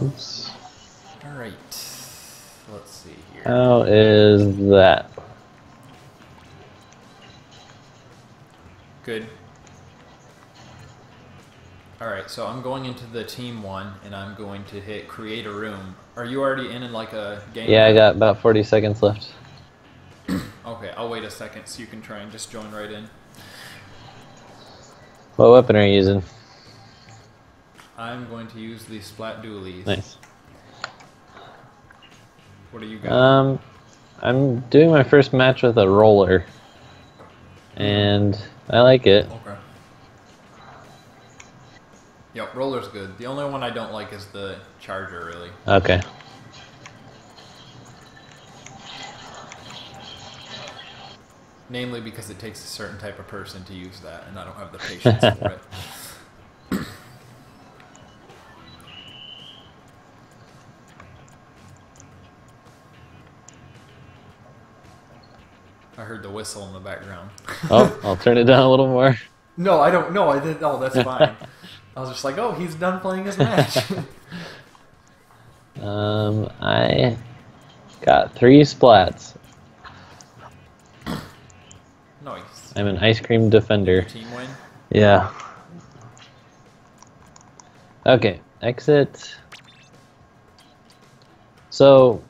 Oops. Alright. Let's see here. How is that? Good. Alright, so I'm going into the team one, and I'm going to hit create a room. Are you already in like a game? Yeah, I got about 40 seconds left. Okay, I'll wait a second so you can try and just join right in. What weapon are you using? I'm going to use the Splat Dualies. Nice. What do you got? I'm doing my first match with a roller, and I like it. Okay. Yep, roller's good. The only one I don't like is the charger, really. Okay. Namely because it takes a certain type of person to use that, and I don't have the patience for it. I heard the whistle in the background. Oh, I'll turn it down a little more. No, I don't. No, I didn't. Oh, that's fine. I was just like, oh, he's done playing his match. I got 3 splats. Nice. I'm an ice cream defender. Team win? Yeah. Okay, exit. So,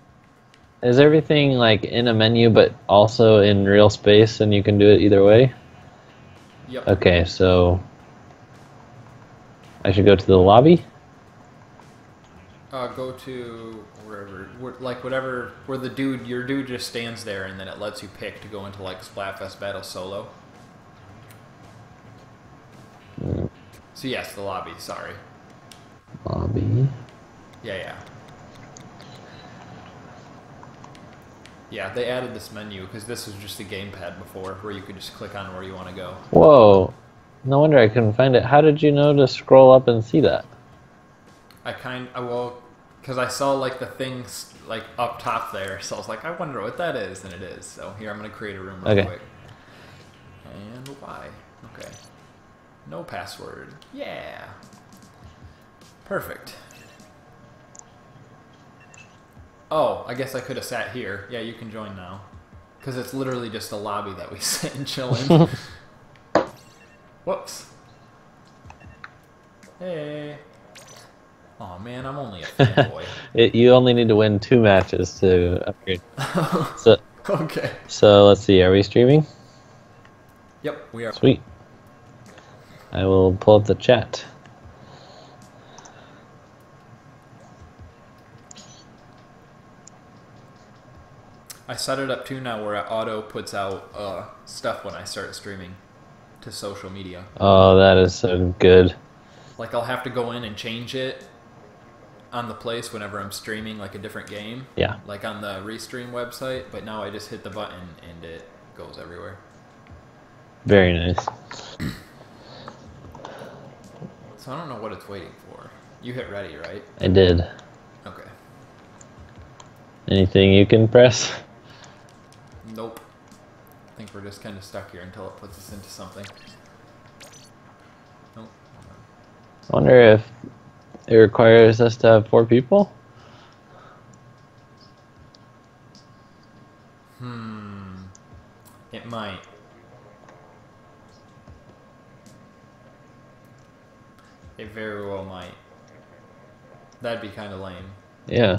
is everything like in a menu but also in real space and you can do it either way? Yep. Okay, so I should go to the lobby? Go to wherever, like whatever, where the dude, your dude just stands there, and then it lets you pick to go into like Splatfest Battle Solo. So yes, the lobby. Sorry. Lobby. Yeah. Yeah, they added this menu because this was just a gamepad before, where you could just click on where you want to go. Whoa. No wonder I couldn't find it. How did you know to scroll up and see that? Well, because I saw like the things like up top there, so I was like, I wonder what that is, and it is. So here, I'm gonna create a room real quick. And why? Okay. No password. Yeah. Perfect. Oh, I guess I could have sat here. Yeah, you can join now. Because it's literally just a lobby that we sit and chill in. Whoops. Hey. Oh man, I'm only a fanboy. You only need to win 2 matches to upgrade. So, okay. So let's see, are we streaming? Yep, we are. Sweet. I will pull up the chat. I set it up too now where it auto puts out stuff when I start streaming to social media. Oh, that is so good. Like I'll have to go in and change it on the place whenever I'm streaming like a different game. Yeah. Like on the Restream website, but now I just hit the button and it goes everywhere. Very nice. So I don't know what it's waiting for. You hit ready, right? I did. Okay. Anything you can press? Nope. I think we're just kind of stuck here until it puts us into something. Nope. I wonder if it requires us to have 4 people? It might. It very well might. That'd be kind of lame. Yeah.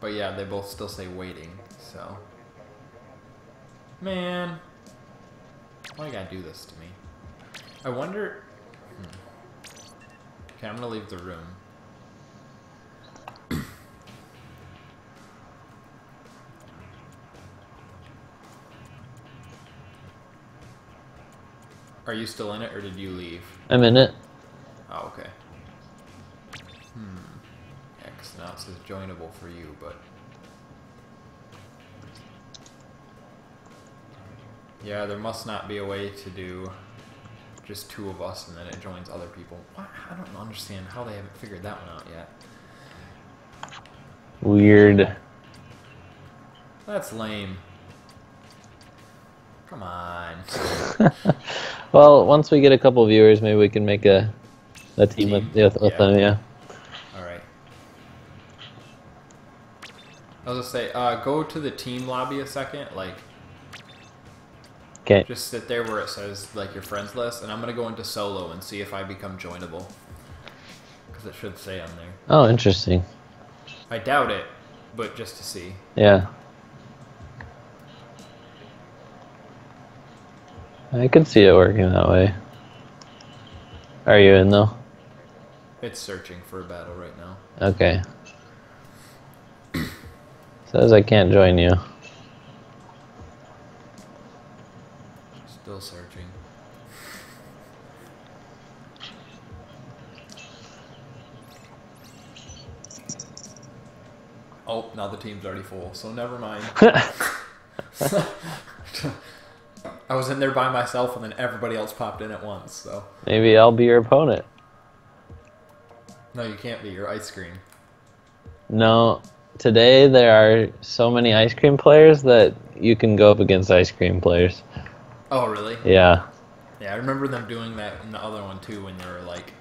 But yeah, they both still say waiting, so. Man. Why you gotta do this to me? I wonder... Okay, I'm gonna leave the room. Are you still in it, or did you leave? I'm in it. Oh, okay. Yeah, 'cause now it says joinable for you, but... Yeah, there must not be a way to do just 2 of us and then it joins other people. What? I don't understand how they haven't figured that one out yet. Weird. That's lame. Come on. Well, once we get a couple viewers, maybe we can make a team with them, yeah. Alright. I was gonna say, go to the team lobby a second, like, Okay. just sit there where it says, like, your friends list, and I'm gonna go into solo and see if I become joinable. Because it should say on there. Oh, interesting. I doubt it, but just to see. Yeah. I could see it working that way. Are you in though? It's searching for a battle right now. Okay. Says I can't join you. Still searching. Oh, now the team's already full, so never mind. I was in there by myself, and then everybody else popped in at once, so... Maybe I'll be your opponent. No, you can't be. You're ice cream. No. Today there are so many ice cream players that you can go up against ice cream players. Oh, really? Yeah. Yeah, I remember them doing that in the other one, too, when they were, like,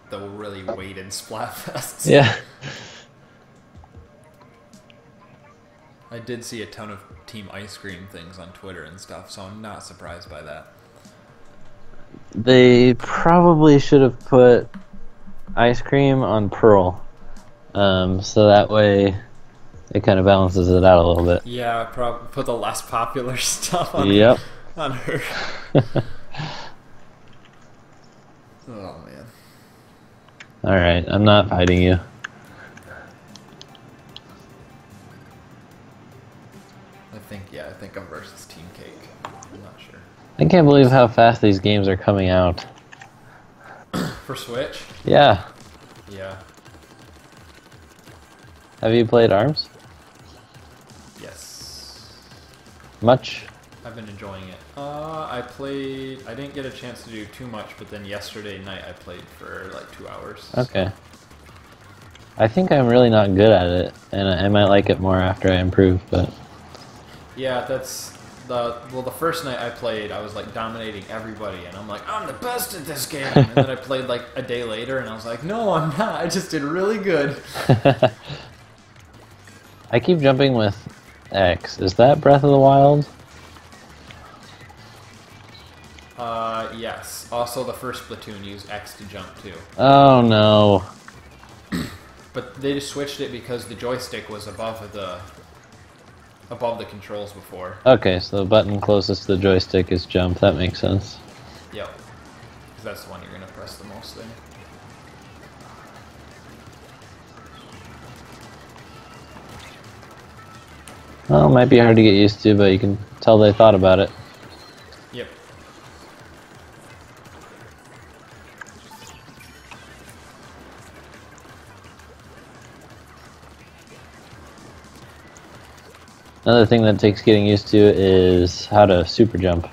the really weighted Splatfests. Yeah. I did see a ton of Team Ice Cream things on Twitter and stuff, so I'm not surprised by that. They probably should have put ice cream on Pearl. So that way it kind of balances it out a little bit. Yeah, probably put the less popular stuff on, Yep. on her. Oh, man. Alright, I'm not fighting you. I think I'm versus Team Cake. I'm not sure. I can't believe how fast these games are coming out. For Switch? Yeah. Yeah. Have you played ARMS? Yes. Much? I've been enjoying it. I didn't get a chance to do too much, but then yesterday night I played for like 2 hours. Okay. I think I'm really not good at it, and I might like it more after I improve, but... Yeah, that's... the first night I played, I was like dominating everybody, and I'm like, I'm the best at this game! And then I played like a day later, and I was like, no, I'm not, I just did really good. I keep jumping with X. Is that Breath of the Wild? Yes. Also, the first Splatoon used X to jump too. Oh no. But they just switched it because the joystick was above the controls before. Okay, so the button closest to the joystick is jump. That makes sense. Yep. Because that's the one you're going to press the most thing. Well, it might be hard to get used to, but you can tell they thought about it. Yep. Another thing that takes getting used to is how to super jump.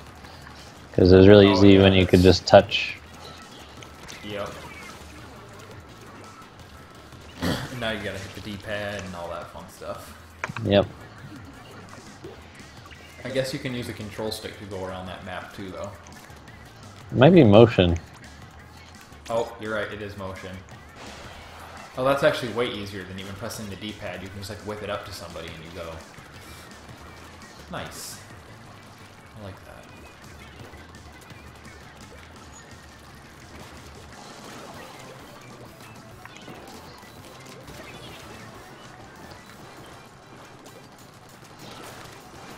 Because it was really easy when you could just touch. Yep. And now you gotta hit the D-pad and all that fun stuff. Yep. I guess you can use a control stick to go around that map too, though. It might be motion. Oh, you're right, it is motion. Oh, that's actually way easier than even pressing the D-pad. You can just like whip it up to somebody and you go. Nice. I like that.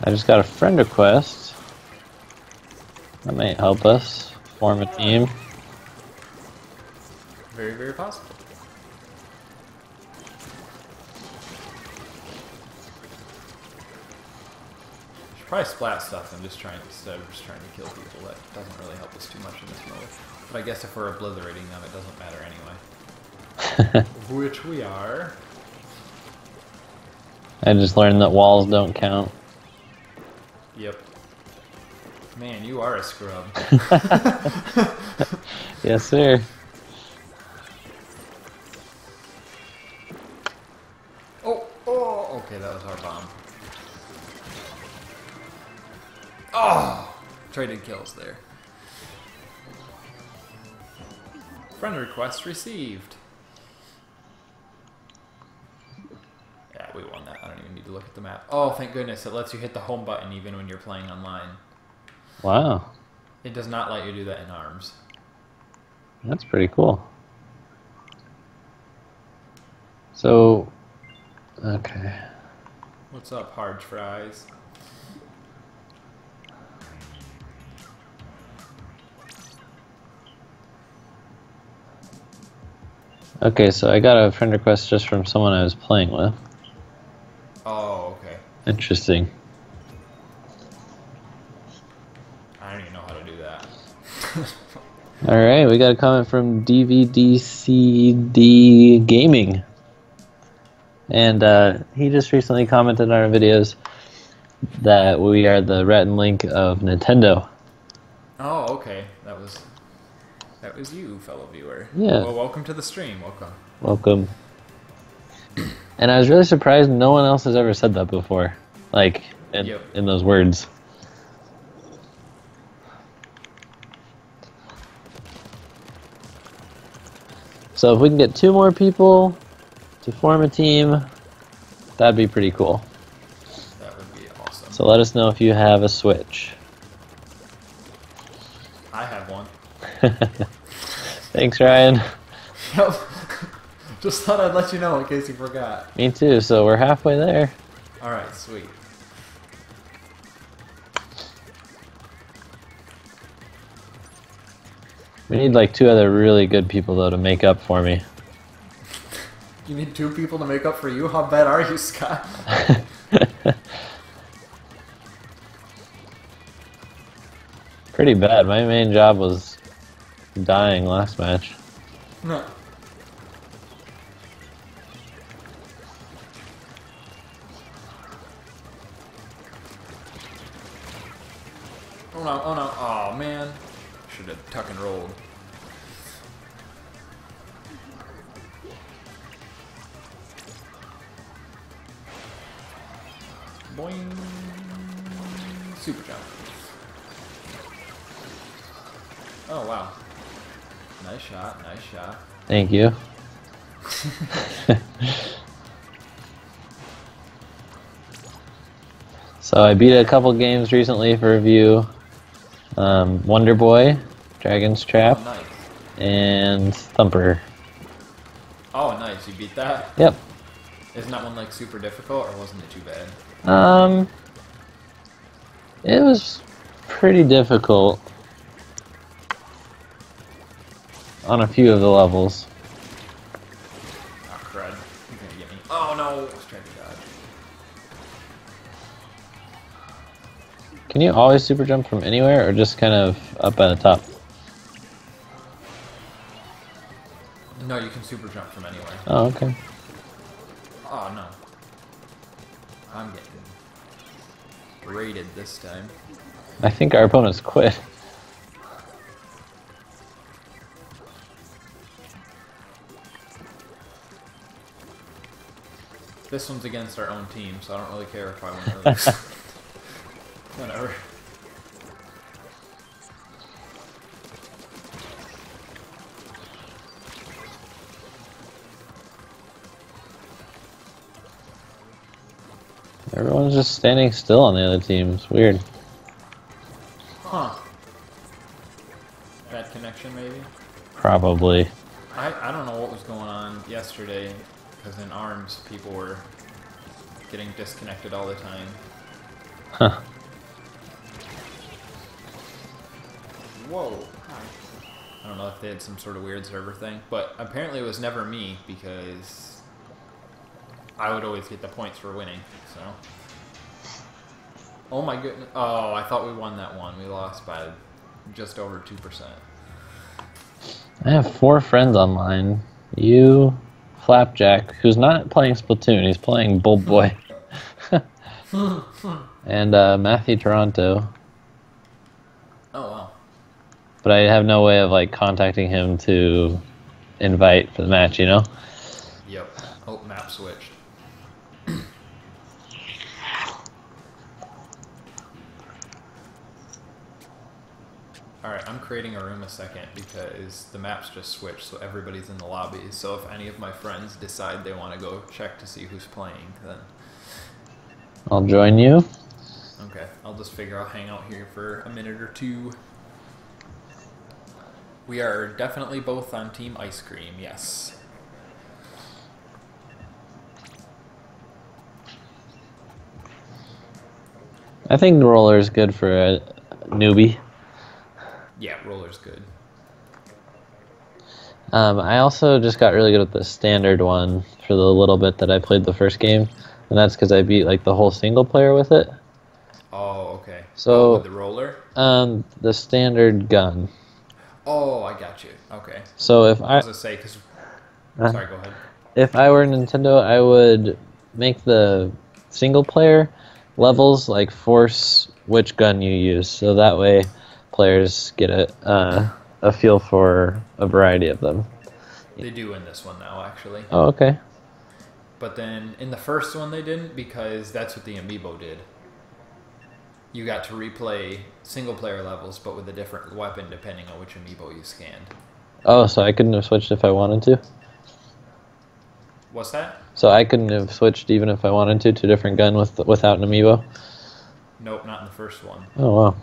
I just got a friend request. That might help us form a team. Very, very possible. Probably splat stuff. Instead of just trying to kill people. That doesn't really help us too much in this mode. But I guess if we're obliterating them, it doesn't matter anyway. Which we are. I just learned that walls don't count. Yep. Man, you are a scrub. Yes, sir. Oh, okay, that was our bomb. Oh! Traded kills there. Friend request received. Yeah, we won that. I don't even need to look at the map. Oh, thank goodness. It lets you hit the home button even when you're playing online. Wow. It does not let you do that in ARMS. That's pretty cool. So, okay. What's up, Hard Fries? Okay, so I got a friend request just from someone I was playing with. Oh, okay. Interesting. I don't even know how to do that. Alright, we got a comment from DVDCD Gaming. And he just recently commented on our videos that we are the Rhett and Link of Nintendo. Oh, okay. That was you, fellow viewer. Yeah. Well, welcome to the stream. Welcome. Welcome. And I was really surprised no one else has ever said that before. Like, in those words. So if we can get 2 more people to form a team, that'd be pretty cool. That would be awesome. So let us know if you have a Switch. I have one. Thanks, Ryan. Yep. Just thought I'd let you know in case you forgot. Me too, so we're halfway there. Alright, sweet. We need like 2 other really good people though to make up for me. You need 2 people to make up for you? How bad are you, Scott? Pretty bad. My main job was dying last match. No. Oh no, oh no, oh man. Should have tuck and rolled. Boing. Super jump. Oh wow. Nice shot, nice shot. Thank you. So I beat a couple games recently for review. Wonder Boy, Dragon's Trap, Oh, nice. and Thumper. Oh, nice. You beat that? Yep. Isn't that one like super difficult, or wasn't it too bad? It was pretty difficult on a few of the levels. Oh, crud. He's gonna get me. Oh, no. I was trying to dodge. Can you always super jump from anywhere, or just kind of up at the top? No, you can super jump from anywhere. Oh, okay. Oh, no. I'm getting raided this time. I think our opponents quit. This one's against our own team, so I don't really care if I win or lose. Whatever. Everyone's just standing still on the other team. It's weird. Huh. Bad connection, maybe? Probably. I don't know what was going on yesterday, because in ARMS, people were getting disconnected all the time. Huh. Whoa. I don't know if they had some sort of weird server thing, but apparently it was never me, because I would always get the points for winning, so. Oh my goodness. Oh, I thought we won that one. We lost by just over 2%. I have 4 friends online. You, Flapjack, who's not playing Splatoon, he's playing Bold Boy. And Matthew Toronto. Oh, wow. But I have no way of like contacting him to invite for the match, you know? Yep. Oh, map switched. Alright, I'm creating a room a second because the maps just switched, so everybody's in the lobby. So if any of my friends decide they want to go check to see who's playing, then... I'll join you. Okay, I'll just figure I'll hang out here for a minute or two. We are definitely both on Team Ice Cream, yes. I think roller is good for a newbie. Yeah, roller's good. I also just got really good with the standard one for the little bit that I played the first game, and that's because I beat like the whole single player with it. Oh, okay. So with the roller? The standard gun. Oh, I got you. Okay. So if I was gonna say, because... Sorry, go ahead. If I were Nintendo, I would make the single player levels like force which gun you use, so that way players get a feel for a variety of them. They do in this one now, actually. Oh, okay. But then in the first one they didn't, because that's what the amiibo did. You got to replay single player levels, but with a different weapon depending on which amiibo you scanned. Oh, so I couldn't have switched if I wanted to? What's that? So I couldn't have switched even if I wanted to a different gun without an amiibo? Nope, not in the first one. Oh, wow.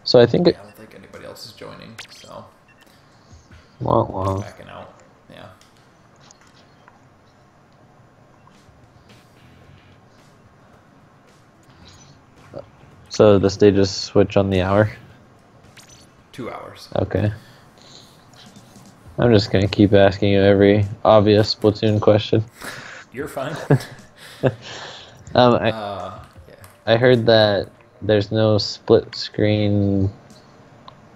So I think I don't think anybody else is joining, so... Wow. Backing out, yeah. So the stages switch on the hour? 2 hours. Okay. I'm just gonna keep asking you every obvious Splatoon question. You're fine. Yeah. I heard that there's no split screen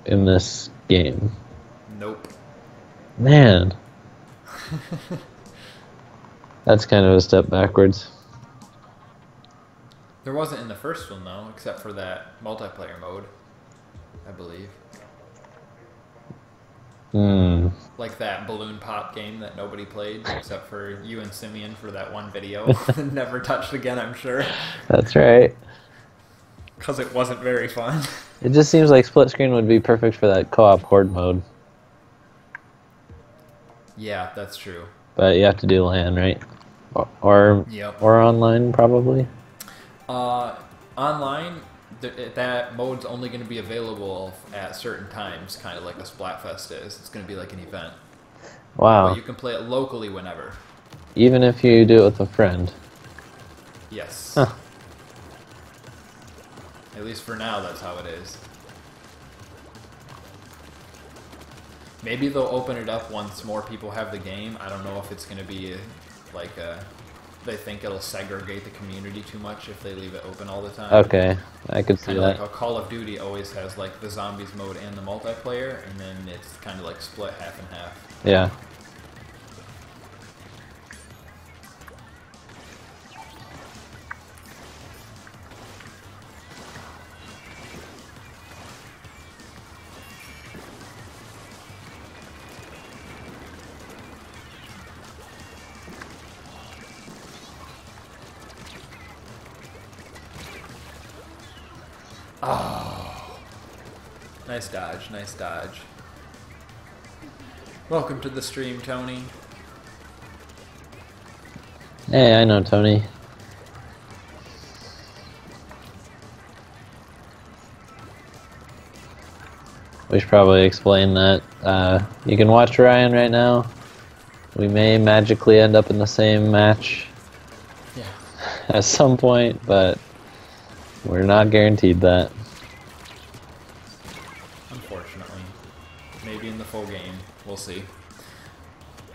in this game. Nope. Man. That's kind of a step backwards. There wasn't in the first one, though, except for that multiplayer mode, I believe. Like that balloon pop game that nobody played, except for you and Simeon for that one video. Never touched again, I'm sure. That's right. Because it wasn't very fun. It just seems like split screen would be perfect for that co-op horde mode. Yeah, that's true. But you have to do LAN, right? Or online, probably? Online, that mode's only going to be available at certain times, kind of like a Splatfest is. It's going to be like an event. Wow. But you can play it locally whenever. Even if you do it with a friend? Yes. Huh. At least for now, that's how it is. Maybe they'll open it up once more people have the game. I don't know if it's going to be like they think it'll segregate the community too much if they leave it open all the time. Okay, I could see Kind of that. like how Call of Duty always has like the zombies mode and the multiplayer, and then it's kind of like split half and half. Yeah. Oh. Nice dodge, nice dodge. Welcome to the stream, Tony. Hey, I know Tony. We should probably explain that you can watch Ryan right now. We may magically end up in the same match at some point, but we're not guaranteed that. Unfortunately. Maybe in the full game. We'll see.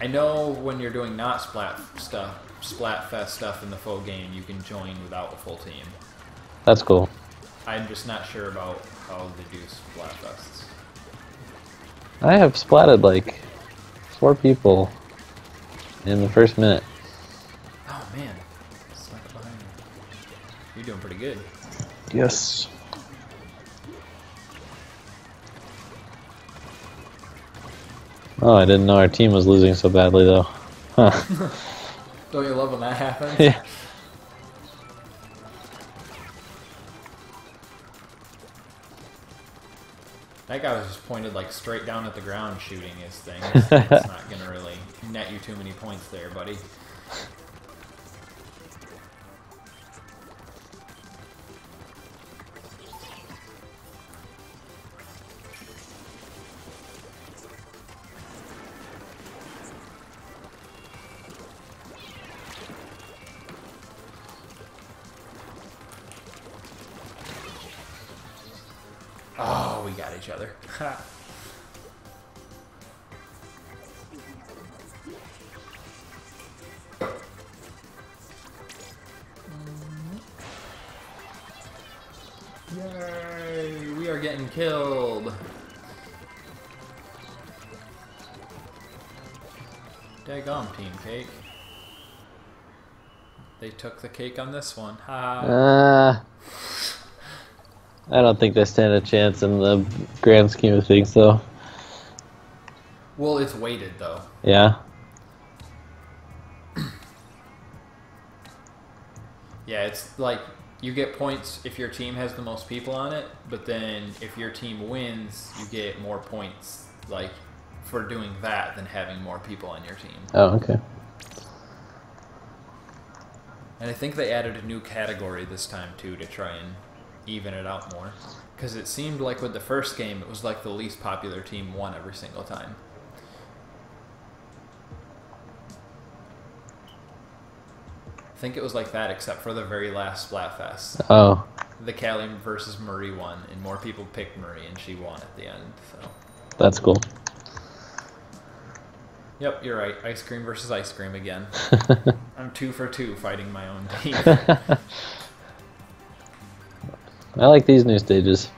I know when you're doing not Splatfest stuff in the full game, you can join without a full team. That's cool. I'm just not sure about how they do Splatfests. I have splatted like 4 people in the first minute. Oh man. Stuck behind me. You're doing pretty good. Yes. Oh, I didn't know our team was losing so badly though. Huh. Don't you love when that happens? Yeah. That guy was just pointed like straight down at the ground shooting his thing. It's not gonna really net you too many points there, buddy. Oh, we got each other. Yay! We are getting killed. Daggum, Team Cake. They took the cake on this one. Ha! I don't think they stand a chance in the grand scheme of things, though. Well, it's weighted, though. Yeah? Yeah, it's like you get points if your team has the most people on it, but then if your team wins, you get more points, like, for doing that than having more people on your team. Oh, okay. And I think they added a new category this time, too, to try and even it out more. Because it seemed like with the first game, it was like the least popular team won every single time. I think it was like that except for the very last Splatfest. Oh. The Callie versus Marie won, and more people picked Marie, and she won at the end. So. That's cool. Yep, you're right. Ice cream versus ice cream again. I'm 2 for 2 fighting my own team. I like these new stages.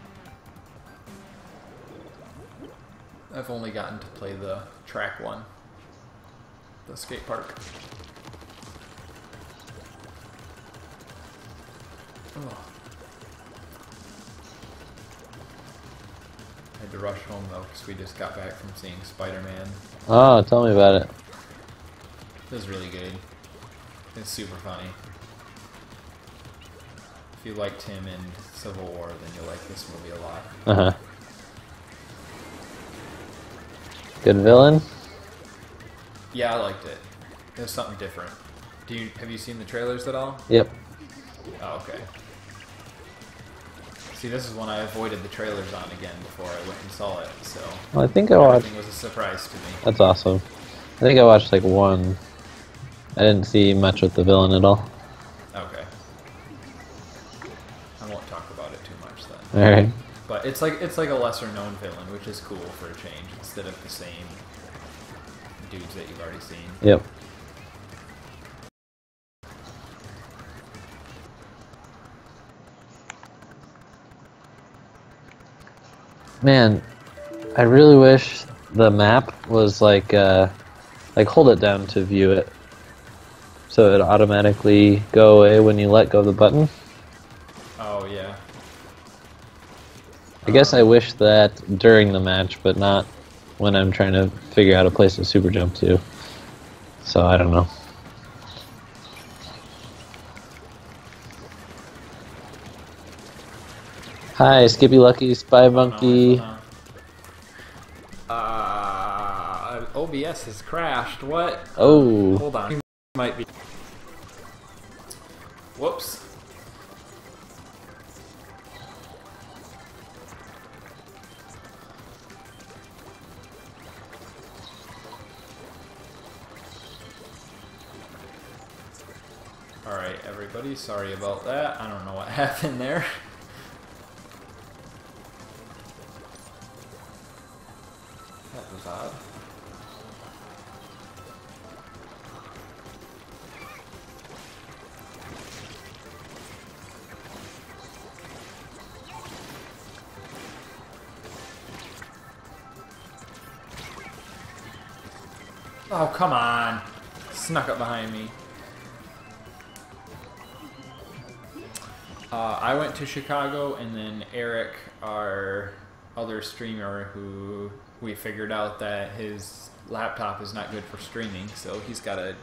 I've only gotten to play the track one. The skate park. Oh. I had to rush home though because we just got back from seeing Spider-Man. Oh, tell me about it. It was really good. It's super funny. If you liked him in Civil War, then you'll like this movie a lot. Uh-huh. Good villain? Yeah, I liked it. It was something different. Have you seen the trailers at all? Yep. Oh, okay. See, this is one I avoided the trailers on again before I went and saw it, so... Well, I think I watched... Everything was a surprise to me. That's awesome. I think I watched like one. I didn't see much with the villain at all. Okay. I won't talk about it too much then. Alright. But it's like a lesser known villain, which is cool for a change, instead of the same dudes that you've already seen. Yep. Man, I really wish the map was like hold it down to view it, so it automatically go away when you let go of the button. Oh yeah. I guess I wish that during the match, but not when I'm trying to figure out a place to super jump to. So I don't know. Hi, Skippy Lucky, Spy Monkey. OBS has crashed. What? Oh. Hold on. Might be. Whoops. Alright, everybody, sorry about that. I don't know what happened there. That was odd. Oh, come on. Snuck up behind me. I went to Chicago, and then Eric, our other streamer, who we figured out that his laptop is not good for streaming, so he's got to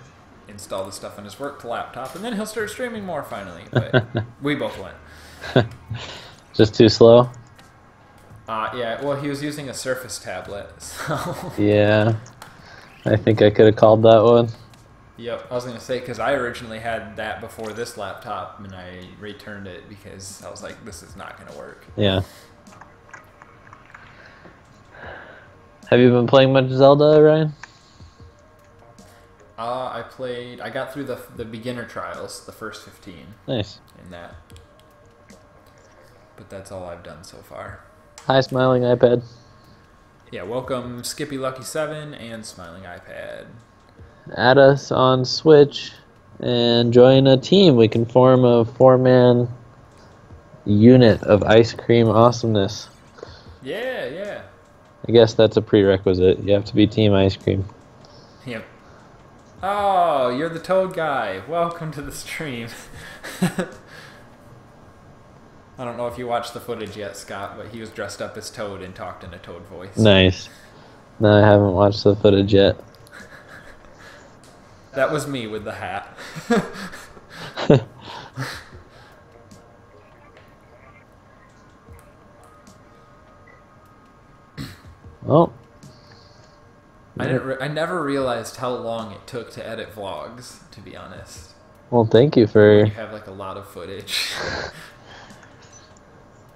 install the stuff on his work laptop, and then he'll start streaming more finally. But we both went. Just too slow? Yeah, well, he was using a Surface tablet, so... Yeah, I think I could have called that one. Yep, I was going to say, because I originally had that before this laptop, and I returned it because I was like, this is not going to work. Yeah. Have you been playing much Zelda, Ryan? I got through the beginner trials, the first 15. Nice. In that. But that's all I've done so far. Hi, Smiling iPad. Yeah, welcome Skippy Lucky 7 and Smiling iPad. Add us on Switch and join a team. We can form a 4-man unit of ice cream awesomeness. Yeah, yeah. I guess that's a prerequisite. You have to be Team Ice Cream. Yep. Oh, you're the Toad guy. Welcome to the stream. I don't know if you watched the footage yet, Scott, but he was dressed up as Toad and talked in a Toad voice. Nice. No, I haven't watched the footage yet. That was me with the hat. Oh. I never realized how long it took to edit vlogs, to be honest. Well, thank you for... When you have like a lot of footage.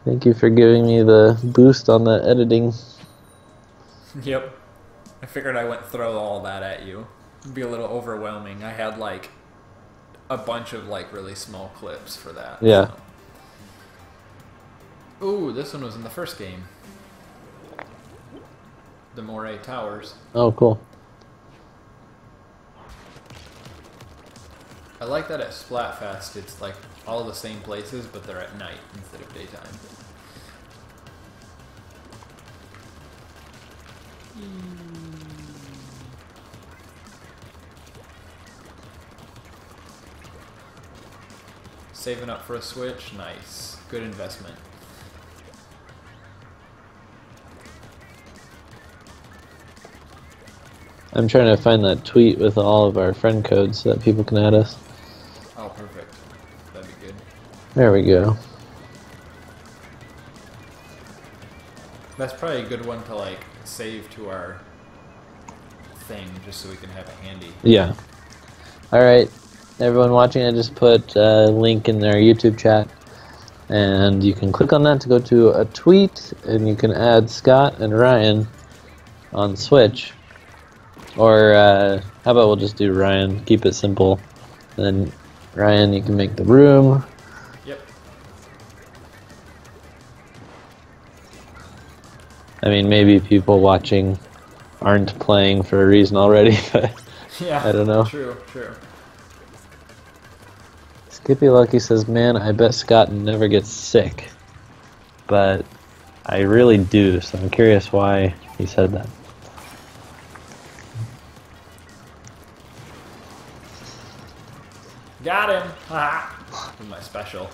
Thank you for giving me the boost on the editing. Yep. I figured I wouldn't throw all that at you. It'd be a little overwhelming. I had like a bunch of like really small clips for that. Yeah. So. Ooh, this one was in the first game. The Moray Towers. Oh, cool. I like that at Splatfest it's like all the same places, but they're at night instead of daytime. Saving up for a Switch? Nice. Good investment. I'm trying to find that tweet with all of our friend codes so that people can add us. Oh, perfect. That'd be good. There we go. That's probably a good one to like save to our thing just so we can have it handy. Yeah. Alright, everyone watching, I just put a link in their YouTube chat. And you can click on that to go to a tweet, and you can add Scott and Ryan on Switch. Or how about we'll just do Ryan, keep it simple. Then Ryan, you can make the room. Yep. I mean, maybe people watching aren't playing for a reason already, but yeah, I don't know. True, true. Skippy Lucky says, man, I bet Scott never gets sick. But I really do, so I'm curious why he said that. Got him! Ha! With my special.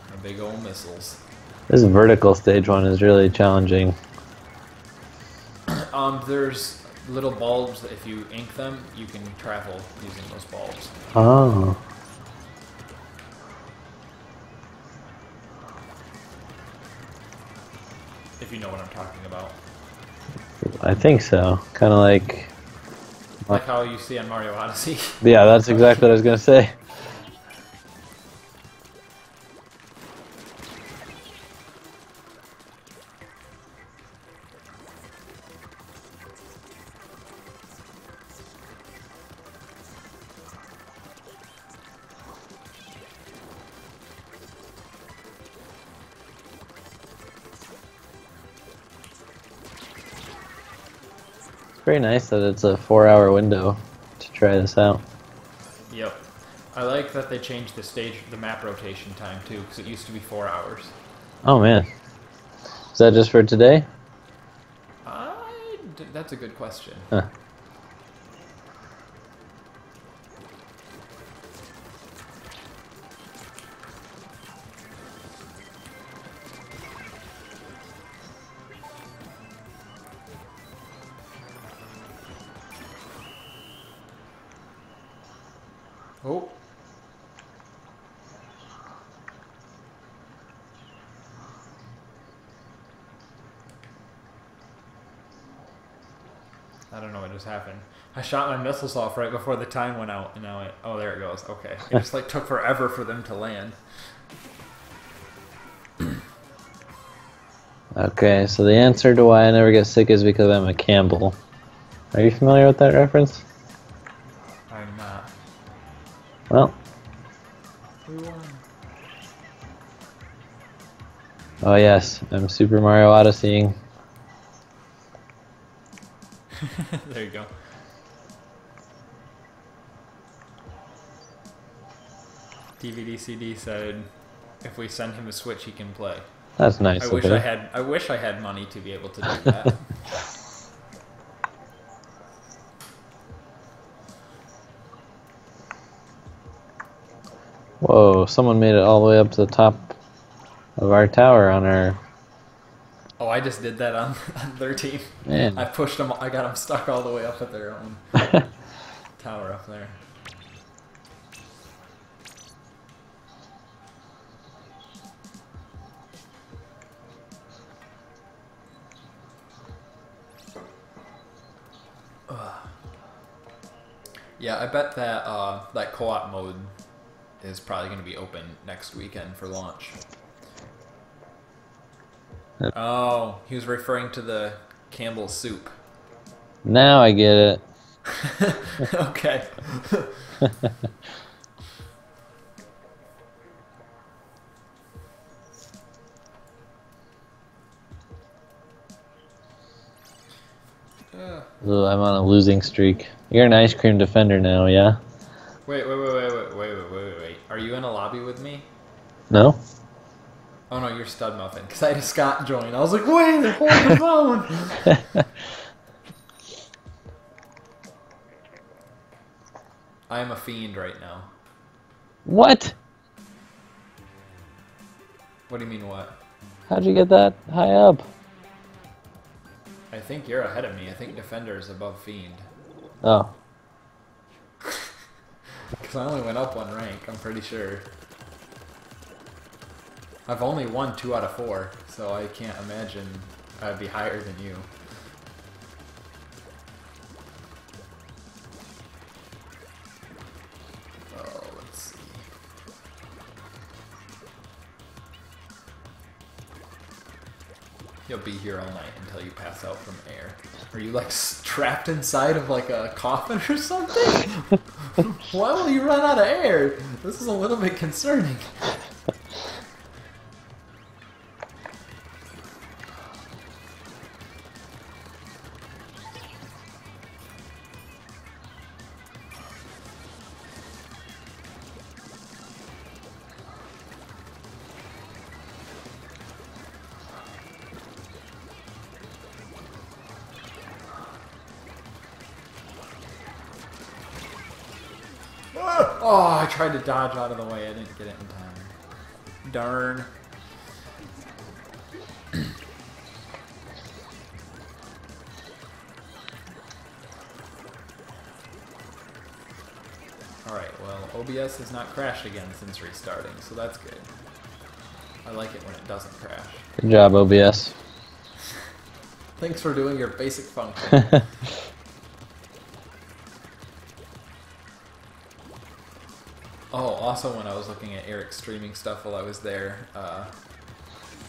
My big old missiles. This vertical stage one is really challenging. There's little bulbs that if you ink them, you can travel using those bulbs. Oh. If you know what I'm talking about. I think so. Kind of like... Like how you see on Mario Odyssey. Yeah, that's exactly what I was going to say. Very nice that it's a 4-hour window to try this out. Yep. I like that they changed the map rotation time too, because it used to be 4 hours. Oh man. Is that just for today? That's a good question. Huh. Oh. I don't know what just happened. I shot my missiles off right before the time went out, and now oh, there it goes. Okay. It just like took forever for them to land. Okay, so the answer to why I never get sick is because I'm a Campbell. Are you familiar with that reference? I'm not. Well. We won. Oh yes, I'm Super Mario Odysseying. There you go. TBD said, if we send him a Switch, he can play. That's nice. I wish I had money to be able to do that. Whoa! Someone made it all the way up to the top of our tower on our. Oh, I just did that on 13. Man. I pushed them. I got them stuck all the way up at their own tower up there. Yeah, I bet that that co-op mode is probably going to be open next weekend for launch. Oh, he was referring to the Campbell's soup. Now I get it. Okay. Ooh, I'm on a losing streak. You're an ice cream defender now, yeah? Wait. Are you in a lobby with me? No? Oh no, you're Stud Muffin. Because I just got joined. I was like, wait, hold the phone. I am a fiend right now. What? What do you mean what? How'd you get that high up? I think you're ahead of me. I think Defender is above Fiend. Oh. Because I only went up one rank, I'm pretty sure. I've only won 2 out of 4, so I can't imagine I'd be higher than you. Oh, let's see. You'll be here all night until you pass out from air. Are you like trapped inside of like a coffin or something? Why will you run out of air? This is a little bit concerning. Oh, I tried to dodge out of the way. I didn't get it in time. Darn. Alright, well, OBS has not crashed again since restarting, so that's good. I like it when it doesn't crash. Good job, OBS. Thanks for doing your basic function. Oh, also when I was looking at Eric's streaming stuff while I was there, I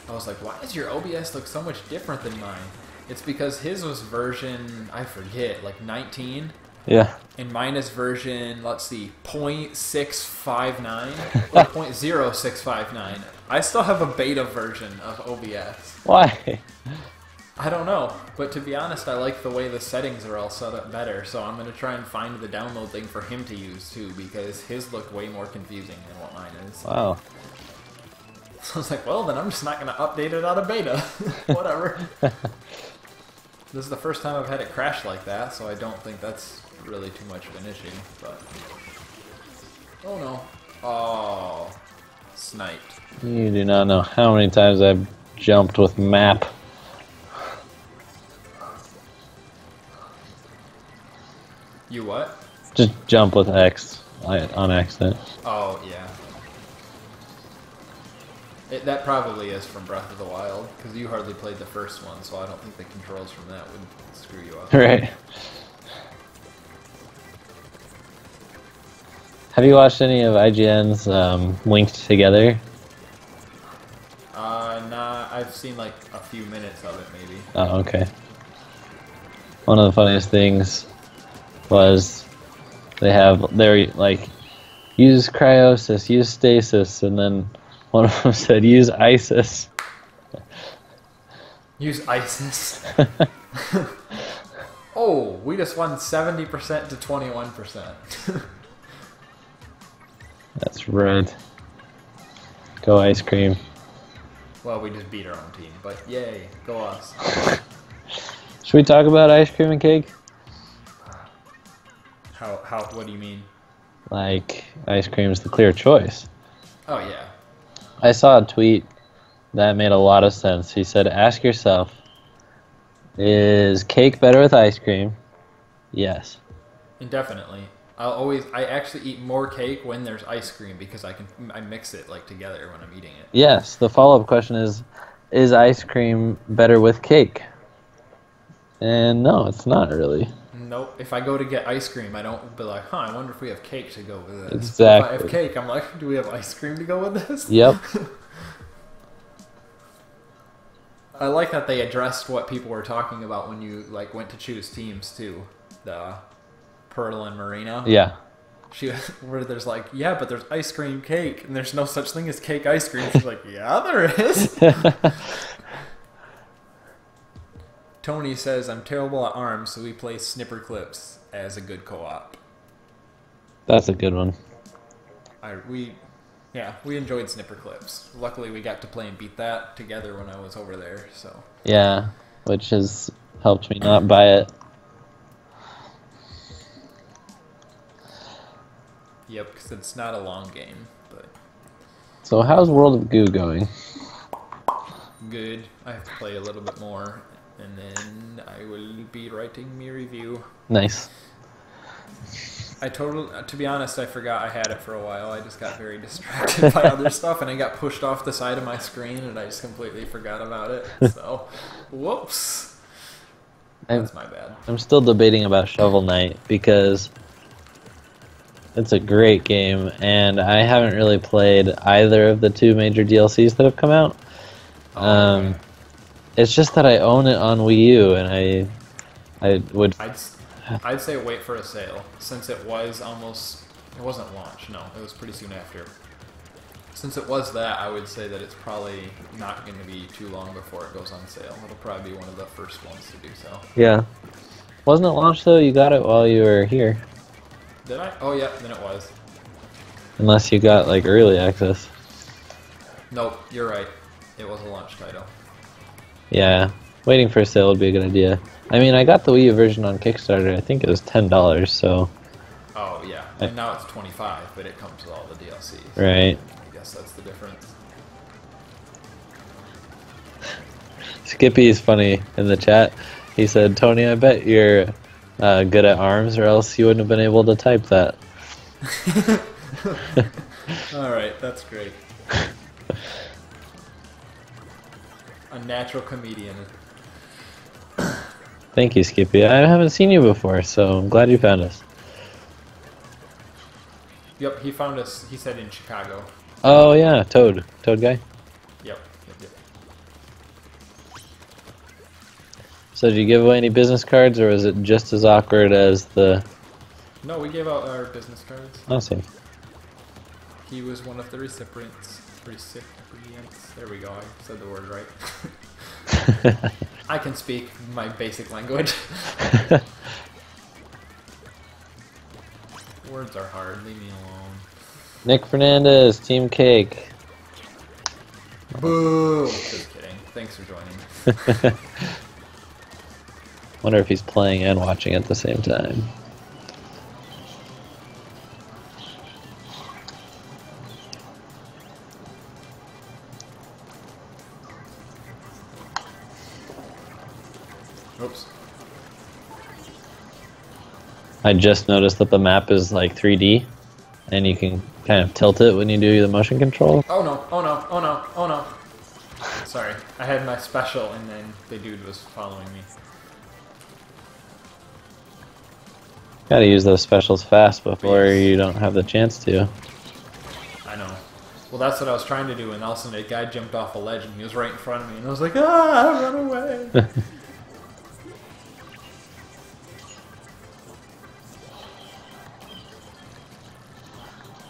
was like, why does your OBS look so much different than mine? It's because his was version, I forget, like 19? Yeah. And mine is version, let's see, 0.659? Or 0.0659. I still have a beta version of OBS. Why? I don't know, but to be honest, I like the way the settings are all set up better, so I'm going to try and find the download thing for him to use too, because his look way more confusing than what mine is. Wow. So I was like, well, then I'm just not going to update it out of beta. Whatever. This is the first time I've had it crash like that, so I don't think that's really too much of an issue, but... Oh no. Oh. Sniped. You do not know how many times I've jumped with map. You what? Just jump with X on accident. Oh, yeah. That probably is from Breath of the Wild, because you hardly played the first one, so I don't think the controls from that would screw you up. Right. Have you watched any of IGN's Linked Together? Nah, I've seen like a few minutes of it, maybe. Oh, okay. One of the funniest things was they're like, use cryosis, use stasis, and then one of them said use ISIS. Use ISIS. Oh, we just won 70% to 21%. That's red. Go ice cream. Well, we just beat our own team, but yay, go us. Should we talk about ice cream and cake? What do you mean? Like, ice cream's the clear choice. Oh, yeah. I saw a tweet that made a lot of sense. He said, ask yourself, is cake better with ice cream? Yes. Indefinitely. I actually eat more cake when there's ice cream because I mix it like together when I'm eating it. Yes. The follow-up question is ice cream better with cake? And no, it's not really. Nope. If I go to get ice cream, I don't be like, I wonder if we have cake to go with this. Exactly. If I have cake, I'm like, do we have ice cream to go with this? Yep. I like that they addressed what people were talking about when you like went to choose teams too. The Pearl and Marina. Yeah. Where there's like, yeah, but there's ice cream cake, and there's no such thing as cake ice cream. She's like, yeah, there is. Tony says, I'm terrible at ARMS, so we play Snipper Clips as a good co-op. That's a good one. We enjoyed Snipper Clips. Luckily, we got to play and beat that together when I was over there. So Yeah, which has helped me not buy it. Yep, because it's not a long game, but So how's World of Goo going? good. I have to play a little bit more, and then I will be writing me review. Nice. To be honest, I forgot I had it for a while. I just got very distracted by other stuff, and I got pushed off the side of my screen, and I just completely forgot about it. So, whoops. That's my bad. I'm still debating about Shovel Knight because it's a great game, and I haven't really played either of the two major DLCs that have come out. Okay. It's just that I own it on Wii U, and I would. I'd say wait for a sale, since it wasn't launch, no, it was pretty soon after. Since it was that, I would say that it's probably not going to be too long before it goes on sale. It'll probably be one of the first ones to do so. Yeah. Wasn't it launched though? You got it while you were here. Did I? Oh yeah, then it was. Unless you got like early access. Nope, you're right. It was a launch title. Yeah. Waiting for a sale would be a good idea. I mean, I got the Wii U version on Kickstarter. I think it was $10, so... Oh, yeah. And now it's $25, but it comes with all the DLCs. Right. I guess that's the difference. Skippy is funny in the chat. He said, Tony, I bet you're good at ARMS, or else you wouldn't have been able to type that. Alright, that's great. A natural comedian. Thank you, Skippy. I haven't seen you before, so I'm glad you found us. Yep, he found us, he said in Chicago. Oh, yeah, Toad. Toad guy? Yep. So did you give away any business cards, or was it just as awkward as the... No, we gave out our business cards. Awesome. He was one of the recipients. There we go, I said the word right. I can speak my basic language. Words are hard, leave me alone. Nick Fernandez, Team Cake. Boo! Just kidding. Thanks for joining. Wonder if he's playing and watching at the same time. Oops. I just noticed that the map is like 3D, and you can kind of tilt it when you do the motion control. Oh no, oh no, oh no, oh no. Sorry, I had my special and then the dude was following me. Gotta use those specials fast before you don't have the chance to. I know. Well, that's what I was trying to do, and all of a sudden a guy jumped off a ledge and he was right in front of me, and I was like, ah, run away!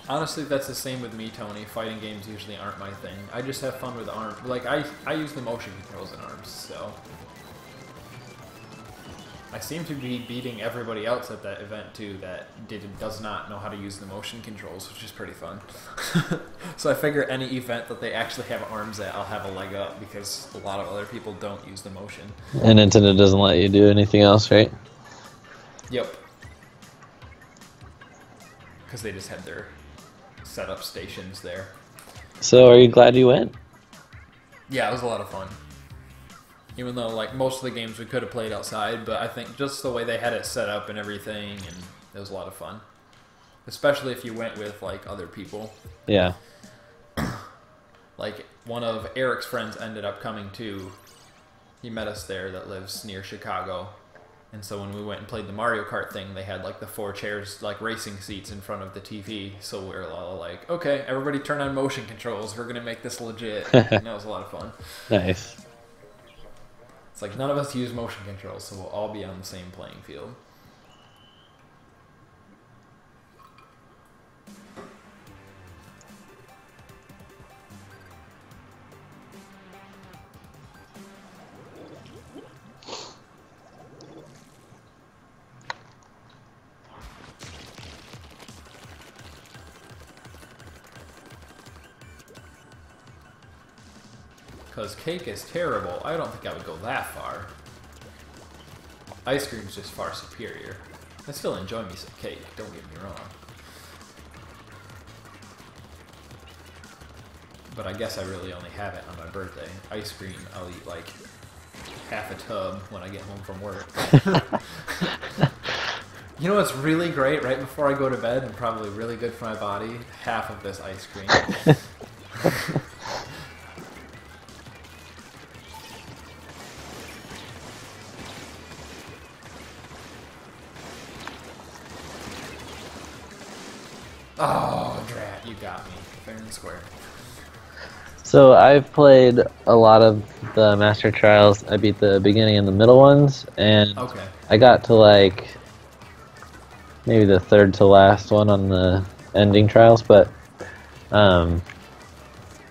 Honestly, that's the same with me, Tony. Fighting games usually aren't my thing. I just have fun with arms. Like, I use the motion controls in arms, so... I seem to be beating everybody else at that event, too, that does not know how to use the motion controls, which is pretty fun. So I figure any event that they actually have arms at, I'll have a leg up, because a lot of other people don't use the motion. And Nintendo doesn't let you do anything else, right? Yep. Because they just had their setup stations there. So are you glad you went? Yeah, it was a lot of fun. Even though, like, most of the games we could have played outside, but I think just the way they had it set up and everything, and it was a lot of fun. Especially if you went with, like, other people. Yeah. Like, one of Eric's friends ended up coming too. He met us there that lives near Chicago. And so when we went and played the Mario Kart thing, they had, like, the 4 chairs, like, racing seats in front of the TV. So we were all like, okay, everybody turn on motion controls. We're going to make this legit. And that was a lot of fun. Nice. It's like none of us use motion controls, so we'll all be on the same playing field. Because cake is terrible. I don't think I would go that far. Ice cream's just far superior. I still enjoy me some cake, don't get me wrong. But I guess I really only have it on my birthday. Ice cream, I'll eat like half a tub when I get home from work. You know what's really great right before I go to bed and probably really good for my body? Half of this ice cream. Oh, drat, you got me. Fair and square. So I've played a lot of the Master Trials. I beat the beginning and the middle ones, and okay. I got to like maybe the third to last one on the ending trials, but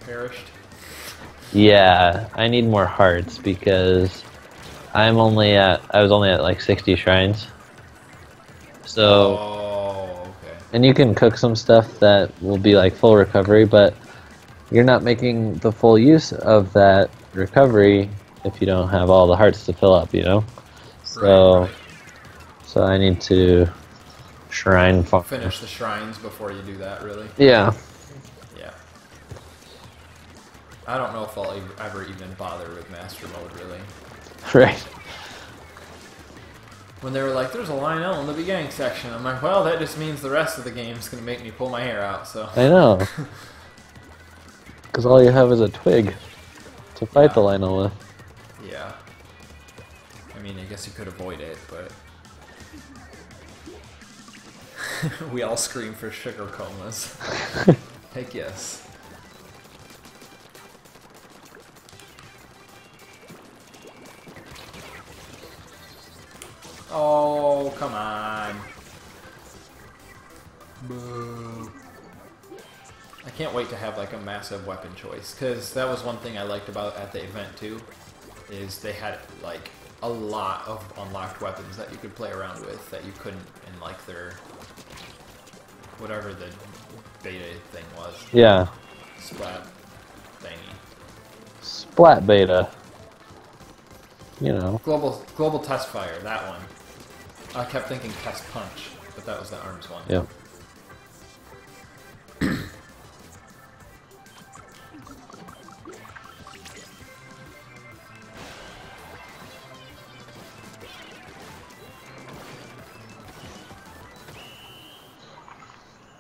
perished. Yeah, I need more hearts because I was only at like 60 shrines. So okay. And you can cook some stuff that will be like full recovery, but you're not making the full use of that recovery if you don't have all the hearts to fill up, you know? So, right. So I need to shrine farm. Finish the shrines before you do that, really? Yeah. Yeah. I don't know if I'll ever even bother with Master Mode, really. Right. When they were like, there's a Lionel in the beginning section, I'm like, well, that just means the rest of the game's going to make me pull my hair out, so... I know. Because all you have is a twig to fight the Lionel with. Yeah. I mean, I guess you could avoid it, but... we all scream for sugar comas. Heck yes. Oh, come on. Boo. I can't wait to have like a massive weapon choice, because that was one thing I liked about at the event too, is they had like a lot of unlocked weapons that you could play around with that you couldn't in like their whatever the beta thing was. Yeah. Splat thingy. Splat beta. You know. Global test fire, that one. I kept thinking test punch, but that was the arms one. Yep.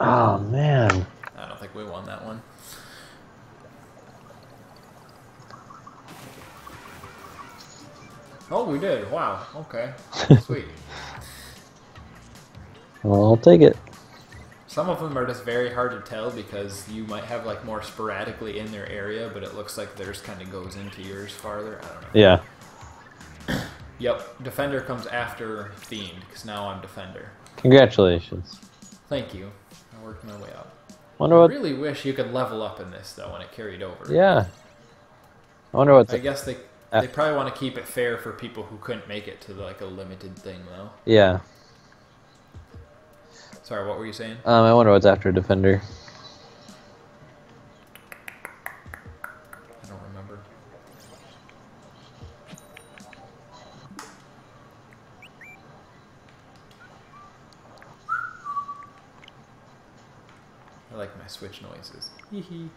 Oh man. I don't think we won that one. Oh, we did. Wow. Okay. Sweet. Well, I'll take it. Some of them are just very hard to tell because you might have like more sporadically in their area, but it looks like theirs kind of goes into yours farther. I don't know. Yeah. Yep, Defender comes after Fiend, because now I'm Defender. Congratulations. Thank you. I worked my way up. Wonder I what... really wish you could level up in this, though, when it carried over. Yeah. I wonder what's... I guess they probably want to keep it fair for people who couldn't make it to, like, a limited thing, though. Yeah. Sorry, what were you saying? I wonder what's after Defender. I don't remember. I like my Switch noises. Hee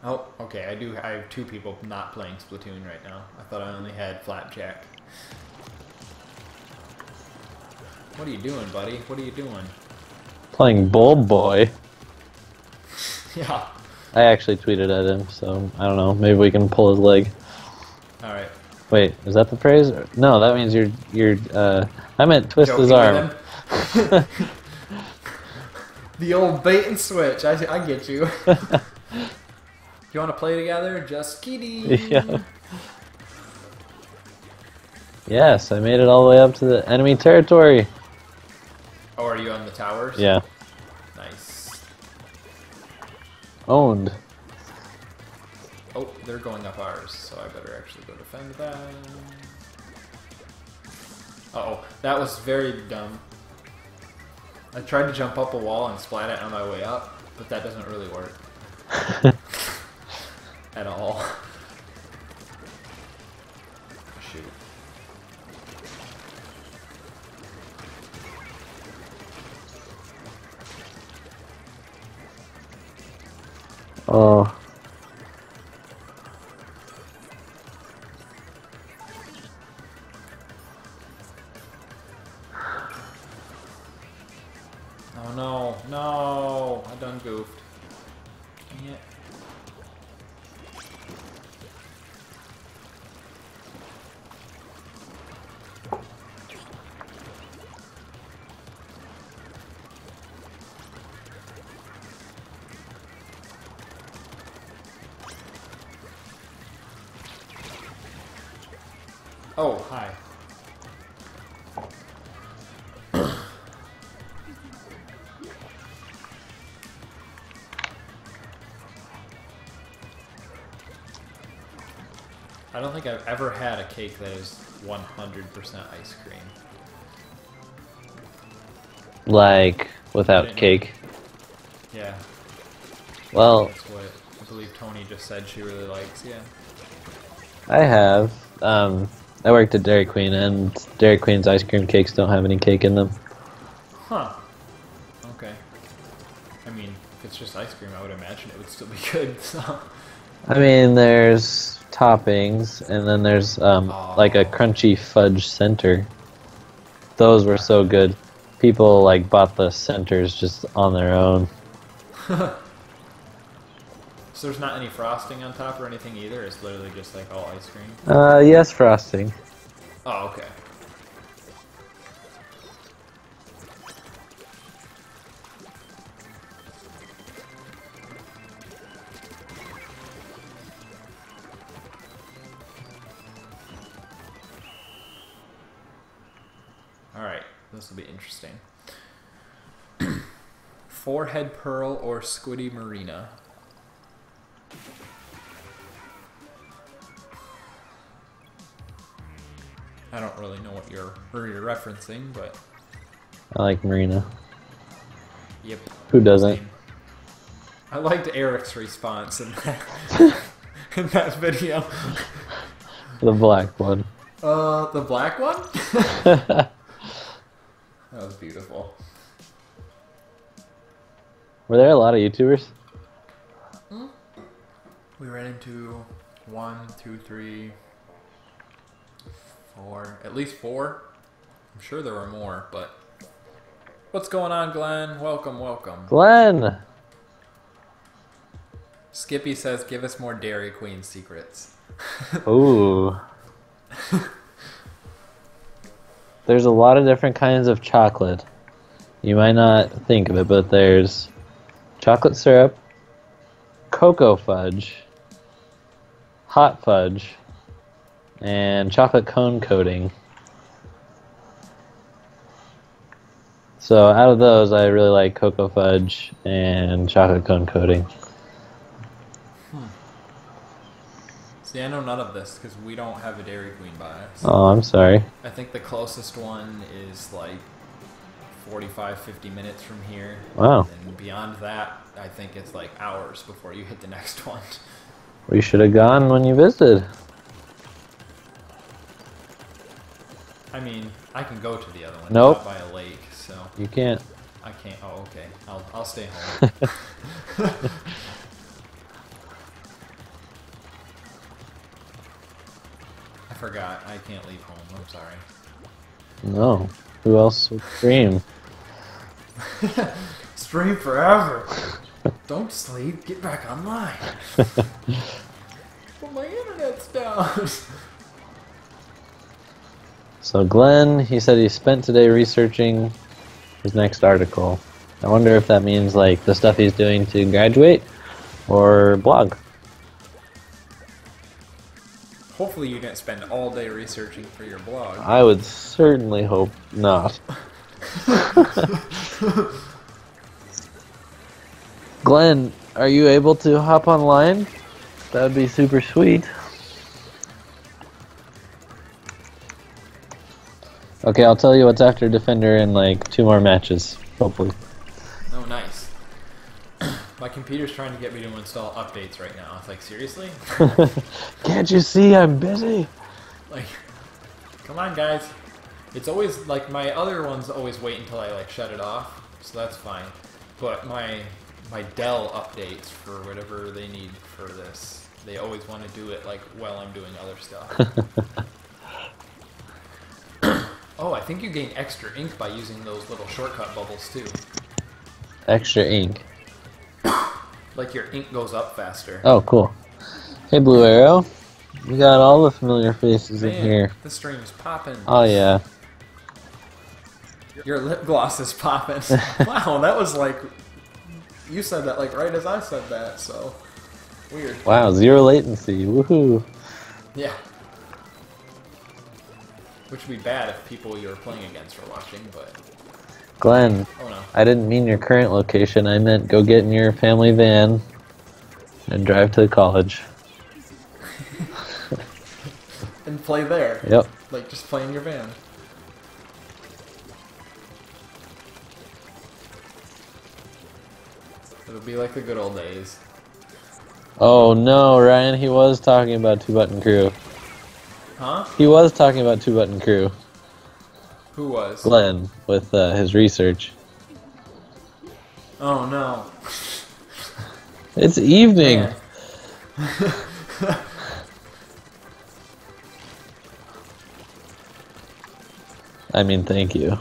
Oh, okay. I have two people not playing Splatoon right now. I thought I only had Flapjack. What are you doing, buddy? What are you doing? Playing Bull Boy. Yeah. I actually tweeted at him, so I don't know. Maybe we can pull his leg. All right. Wait, is that the phrase? No, that means you're. I meant twist his arm. The old bait and switch. I get you. You want to play together? Just kidding. Yeah. Yes, I made it all the way up to the enemy territory. Oh, are you on the towers? Yeah. Nice. Owned. Oh, they're going up ours, so I better actually go defend them. Uh-oh, that was very dumb. I tried to jump up a wall and splat it on my way up, but that doesn't really work. At all. Shoot. Oh. Oh no, no! I done goofed. Dang it. Oh, hi. I don't think I've ever had a cake that is 100% ice cream. Like, without cake. Yeah. Well, That's what I believe Tony just said she really likes, yeah. I have. I worked at Dairy Queen, and Dairy Queen's ice cream cakes don't have any cake in them. Huh. Okay. I mean, if it's just ice cream, I would imagine it would still be good, so... I mean, there's toppings, and then there's like a crunchy fudge center. Those were so good. People like bought the centers just on their own. So there's not any frosting on top or anything either? It's literally just like all ice cream? Yes, frosting. Oh, okay. Alright, this will be interesting. Forehead Pearl or Squiddy Marina? I don't really know what you're referencing, but... I like Marina. Yep. Who doesn't? Same. I liked Eric's response in that, in that video. The black one. The black one? That was beautiful. Were there a lot of YouTubers? We ran into 1, 2, 3, 4, at least 4. I'm sure there were more, but... What's going on, Glenn? Welcome, welcome. Glenn! Skippy says, give us more Dairy Queen secrets. Ooh. there's a lot of different kinds of chocolate. You might not think of it, but there's chocolate syrup, cocoa fudge, hot fudge, and chocolate cone coating. So out of those, I really like cocoa fudge and chocolate cone coating. See, I know none of this because we don't have a Dairy Queen by us. Oh, I'm sorry. I think the closest one is like 45, 50 minutes from here. Wow. And beyond that, I think it's like hours before you hit the next one. We should have gone when you visited. I mean, I can go to the other one. Nope. It's out by a lake, so... You can't. I can't. Oh, okay. I'll stay home. I forgot. I can't leave home. I'm sorry. No. Who else would stream? Stream forever. Don't sleep. Get back online. Well, my internet's down. So Glenn, he said he spent today researching his next article. I wonder if that means like the stuff he's doing to graduate or blog. Hopefully you didn't spend all day researching for your blog. I would certainly hope not. Glenn, are you able to hop online? That would be super sweet. Okay, I'll tell you what's after Defender in like 2 more matches, hopefully. Oh, nice. My computer's trying to get me to install updates right now. It's like, seriously? Can't you see I'm busy? Like, come on, guys. It's always, like, my other ones always wait until I, like, shut it off, so that's fine. But my Dell updates for whatever they need for this, they always want to do it, like, while I'm doing other stuff. Oh, I think you gain extra ink by using those little shortcut bubbles, too. Extra ink. Like, your ink goes up faster. Oh, cool. Hey, Blue Arrow. We got all the familiar faces in here. The stream's popping. Oh, yeah. Your lip gloss is popping. Wow, that was like... You said that, like, right as I said that, so... Weird. Wow, 0 latency. Woohoo. Yeah. Which would be bad if people you're playing against are watching, but... Glenn, oh, no. I didn't mean your current location. I meant go get in your family van and drive to college. And play there. Yep. Like, just play in your van. It'll be like the good old days. Oh no, Ryan, he was talking about 2-Button Crew. Huh? He was talking about 2-Button Crew. Who was? Glenn, with his research. Oh no. It's evening. I mean, thank you.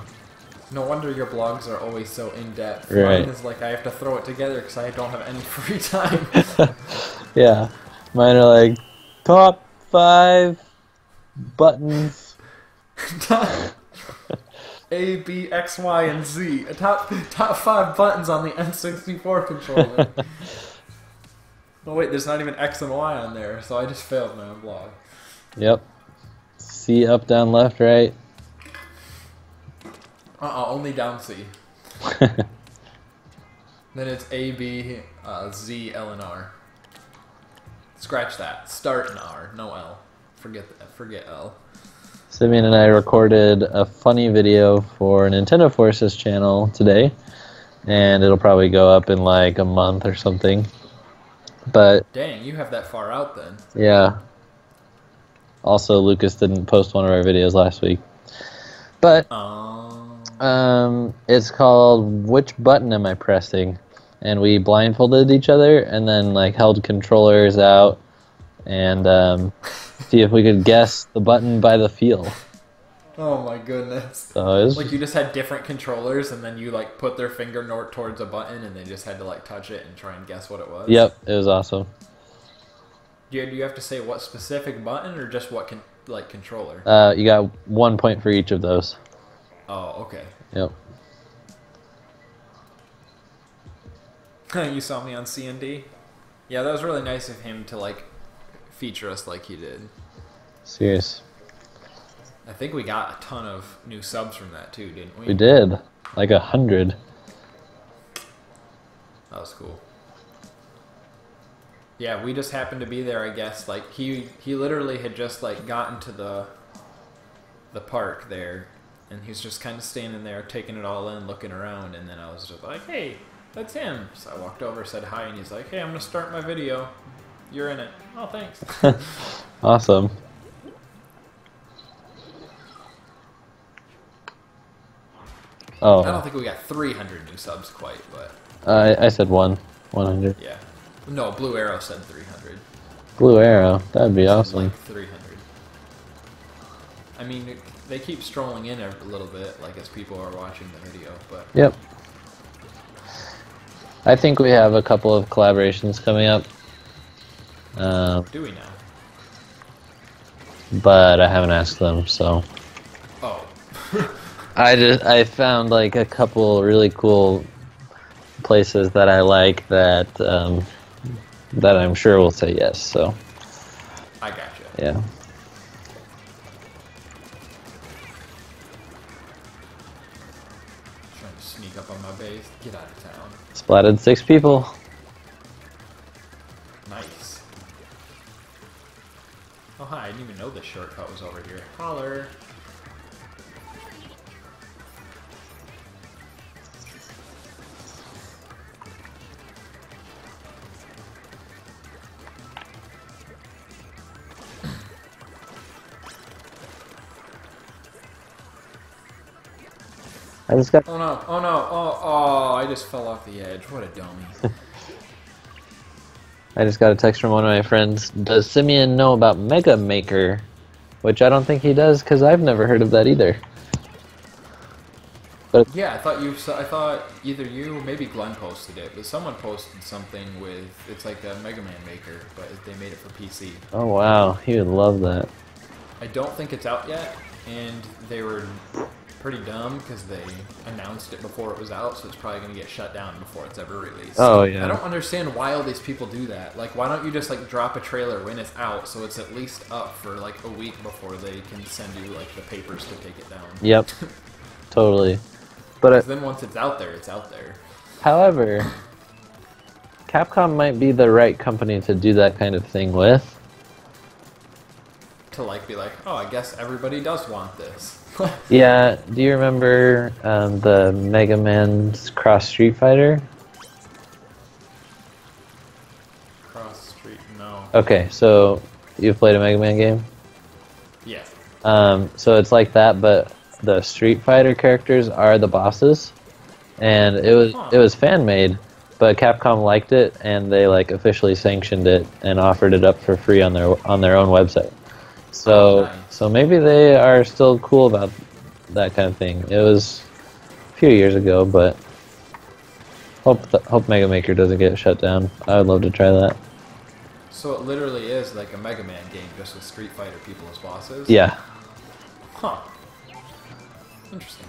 No wonder your blogs are always so in-depth. Right. Mine is like I have to throw it together because I don't have any free time. Yeah. Mine are like, top 5 buttons. A, B, X, Y, and Z. Top 5 buttons on the N64 controller. Oh wait, there's not even X and Y on there, so I just failed my own blog. Yep. C, up, down, left, right. Only down C. Then it's A, B, Z, L, and R. Scratch that. Start in R, no L. Forget L. Simeon and I recorded a funny video for Nintendo Forces channel today, and it'll probably go up in like a month or something. But dang, you have that far out then. Yeah. Also, Lucas didn't post one of our videos last week. But it's called Which Button Am I Pressing? And we blindfolded each other and then like held controllers out and see if we could guess the button by the feel. Oh my goodness. So it was like you just had different controllers and then you like put their finger towards a button and they just had to like touch it and try and guess what it was? Yep, it was awesome. Do you have to say what specific button or just what controller? You got 1 point for each of those. Oh, okay. Yep. You saw me on C&D? Yeah, that was really nice of him to like feature us like he did. Serious. I think we got a ton of new subs from that too, didn't we? We did. Like 100. That was cool. Yeah, we just happened to be there, I guess. Like he literally had just like gotten to the park there, and he's just kind of standing there taking it all in, looking around, and then I was just like, hey, that's him. So I walked over, said hi, and he's like, hey, I'm gonna start my video. You're in it. Oh, thanks. Awesome. Oh. I don't think we got 300 new subs quite, but... I said 100. Yeah. No, Blue Arrow said 300. Blue Arrow, that'd be awesome. Like 300. I mean, they keep strolling in a little bit, like as people are watching the video, but... Yep. I think we have a couple of collaborations coming up. Do we now? But I haven't asked them, so... Oh. I found like a couple really cool places that I like that that I'm sure will say yes, so... I gotcha. Yeah. Trying to sneak up on my base. Get out of town. Splatted 6 people. Nice. Oh hi, I didn't even know this shortcut was over here. Holler. I just got... Oh no, oh no, oh, I just fell off the edge. What a dummy. I just got a text from one of my friends. Does Simeon know about Mega Maker? Which I don't think he does, because I've never heard of that either. But Yeah, I thought either you, maybe Glenn posted it, but someone posted something with, it's like a Mega Man Maker, but they made it for PC. oh wow, he would love that. I don't think it's out yet, and they were pretty dumb because they announced it before it was out, so it's probably going to get shut down before it's ever released. Oh yeah. I don't understand why all these people do that. Like, why don't you just like drop a trailer when it's out, so it's at least up for like a week before they can send you like the papers to take it down? Yep. Totally. But then once it's out there, it's out there. however, Capcom might be the right company to do that kind of thing with. To like be like, oh, I guess everybody does want this. Yeah, do you remember the Mega Man's Cross Street Fighter? Cross Street, no. Okay, so you've played a Mega Man game? Yeah. So it's like that, but the Street Fighter characters are the bosses, and it was fan made, but Capcom liked it and they like officially sanctioned it and offered it up for free on their own website. So nice. So maybe they are still cool about that kind of thing. It was a few years ago, but hope Mega Maker doesn't get shut down. I would love to try that. So it literally is like a Mega Man game, just with Street Fighter people as bosses? Yeah. Huh. Interesting.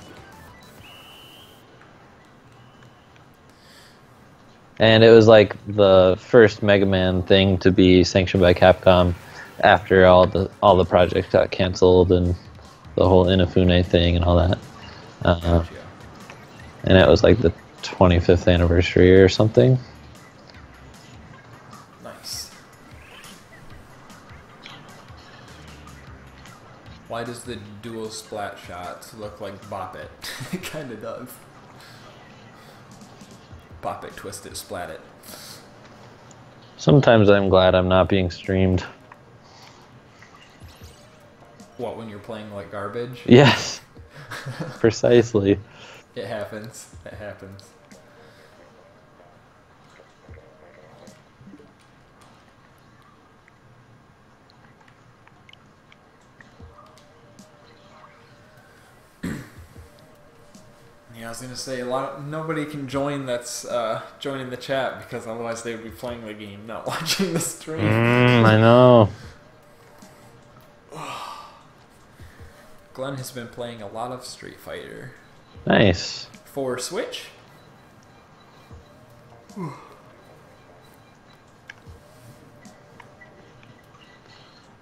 And it was like the first Mega Man thing to be sanctioned by Capcom after all the projects got canceled and the whole Inafune thing and all that. Gotcha. And it was like the 25th anniversary or something. Nice. Why does the dual splat shots look like Bop It? It kind of does. Bop It, twist it, splat it. Sometimes I'm glad I'm not being streamed. What, when you're playing like garbage? Yes. Precisely. It happens. It happens. Yeah, I was gonna say nobody can join that's joining the chat because otherwise they would be playing the game, not watching the stream. I know. Glenn has been playing a lot of Street Fighter. Nice. For Switch?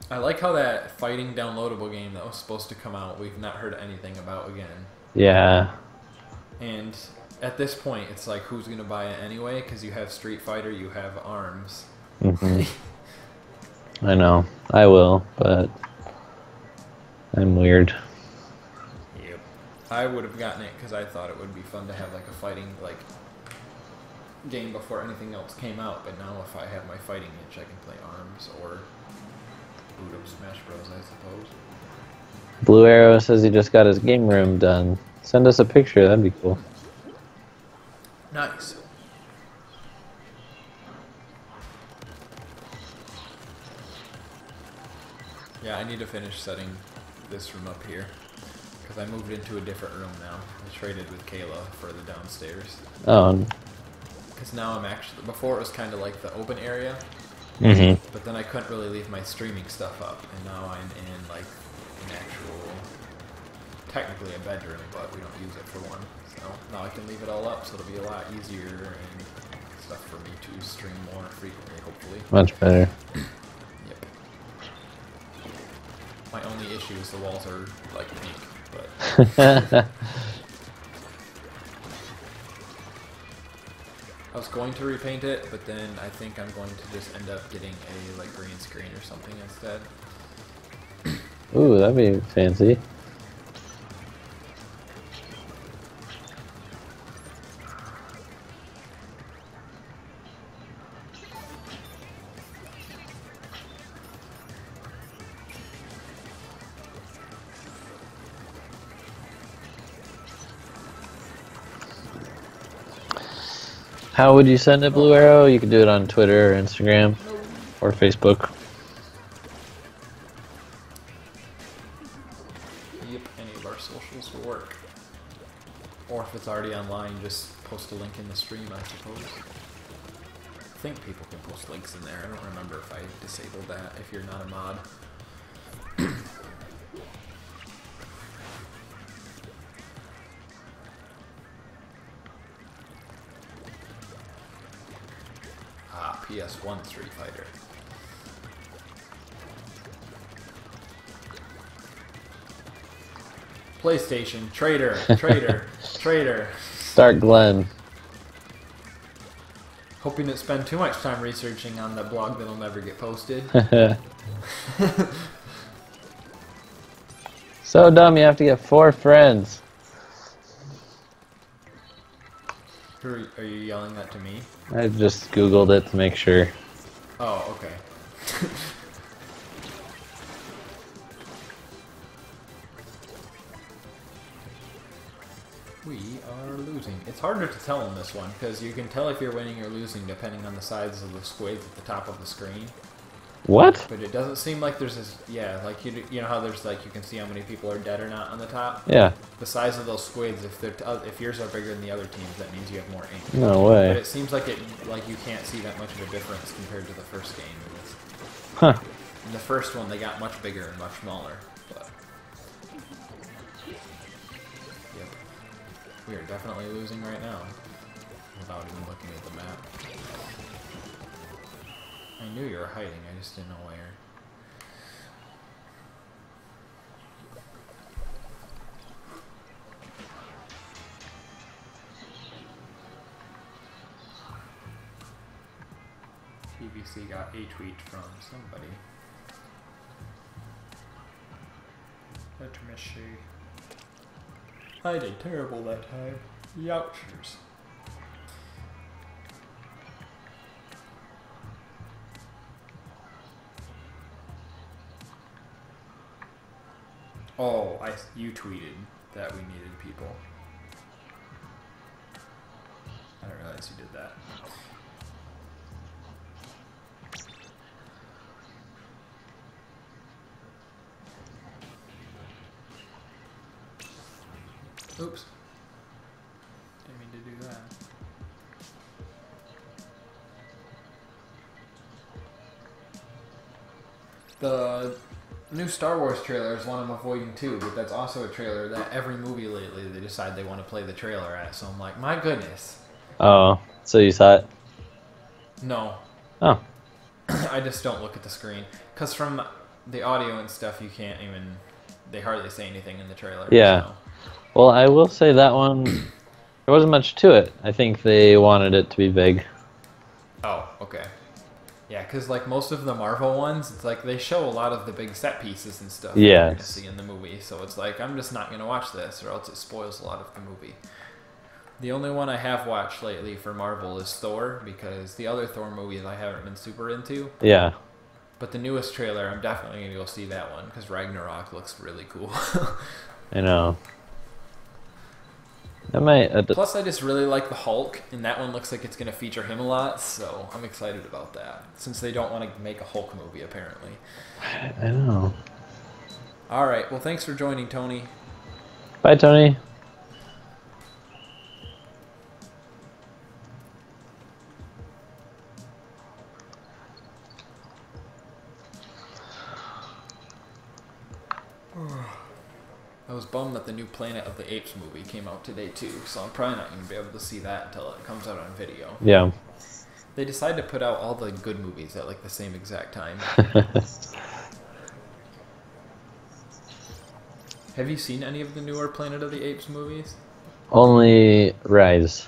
I like how that fighting downloadable game that was supposed to come out, we've not heard anything about again. Yeah. And at this point, it's like, who's going to buy it anyway? Because you have Street Fighter, you have ARMS. I know. I will, but I'm weird. Yep. I would have gotten it because I thought it would be fun to have like a fighting game before anything else came out. But now if I have my fighting itch, I can play ARMS or boot up Smash Bros, I suppose. Blue Arrow says he just got his game room done. Send us a picture, that'd be cool. Nice. Yeah, I need to finish setting this room up here because I moved into a different room now. I traded with Kayla for the downstairs. Oh. Because now I'm actually, before it was kind of like the open area, but then I couldn't really leave my streaming stuff up, and now I'm in like an actual, technically a bedroom, but we don't use it for one. So now I can leave it all up, so it'll be a lot easier and stuff for me to stream more frequently, hopefully. Much better. Yep. My only issue is the walls are like pink, but I was going to repaint it, but then I think I'm going to just end up getting a like green screen or something instead. Ooh, that'd be fancy. How would you send it, Blue Arrow? You can do it on Twitter or Instagram or Facebook. Yep, any of our socials will work. Or if it's already online, just post a link in the stream, I suppose. I think people can post links in there. I don't remember if I disabled that if you're not a mod. PS1 Street Fighter. PlayStation, traitor, traitor. Start Glenn. Hoping to spend too much time researching on the blog that'll never get posted. So dumb, you have to get 4 friends. Are you yelling that to me? I just Googled it to make sure. Oh, okay. We are losing. It's harder to tell in this one, because you can tell if you're winning or losing depending on the size of the squids at the top of the screen. What? But it doesn't seem like there's this, yeah, like you know how there's like, you can see how many people are dead or not on the top? Yeah. The size of those squids, if yours are bigger than the other teams, that means you have more ink. No way. But it seems like you can't see that much of a difference compared to the first game. Huh. In the first one, they got much bigger and much smaller. But yep, we are definitely losing right now, without even looking at the map. I knew you were hiding, I just didn't know where. TBC got a tweet from somebody. Let me see. I did terrible that time. Youtchers. Oh, you tweeted that we needed people. I didn't realize you did that. Oops. Didn't mean to do that. New Star Wars trailer is one I'm avoiding too, but that's also a trailer that every movie lately they decide they want to play the trailer at. So I'm like, my goodness. Oh, so you saw it? No. Oh. I just don't look at the screen. Because from the audio and stuff, you can't even... They hardly say anything in the trailer. Yeah. So. Well, I will say that one, there wasn't much to it. I think they wanted it to be big. Oh, okay. Yeah, because like most of the Marvel ones, it's like they show a lot of the big set pieces and stuff that you're going to see in the movie. So it's like, I'm just not going to watch this, or else it spoils a lot of the movie. The only one I have watched lately for Marvel is Thor, because the other Thor movies I haven't been super into. Yeah. But the newest trailer, I'm definitely going to go see that one, because Ragnarok looks really cool. I know. I might. Plus, I just really like the Hulk, and that one looks like it's going to feature him a lot, so I'm excited about that. Since they don't want to make a Hulk movie, apparently. I know. All right. Well, thanks for joining, Tony. Bye, Tony. I was bummed that the new Planet of the Apes movie came out today too, so I'm probably not going to be able to see that until it comes out on video. Yeah. They decide to put out all the good movies at like the same exact time. Have you seen any of the newer Planet of the Apes movies? Only Rise.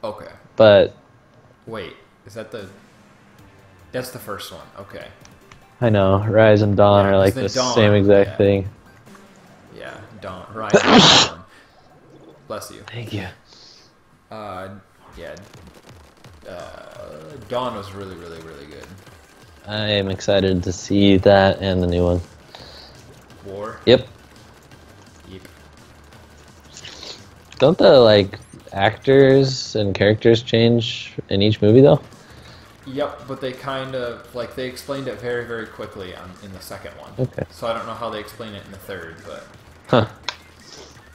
Okay. But... Wait, is that the... That's the first one, okay. I know, Rise and Dawn are like the same exact thing. Yeah, Dawn. Rise and Dawn. Bless you. Thank you. Yeah. Dawn was really, really, really good. I am excited to see that and the new one. War? Yep. Yep. Don't the, like, actors and characters change in each movie, though? Yep, but they kind of, like, they explained it very, very quickly in the second one. Okay. So I don't know how they explain it in the third, but... Huh.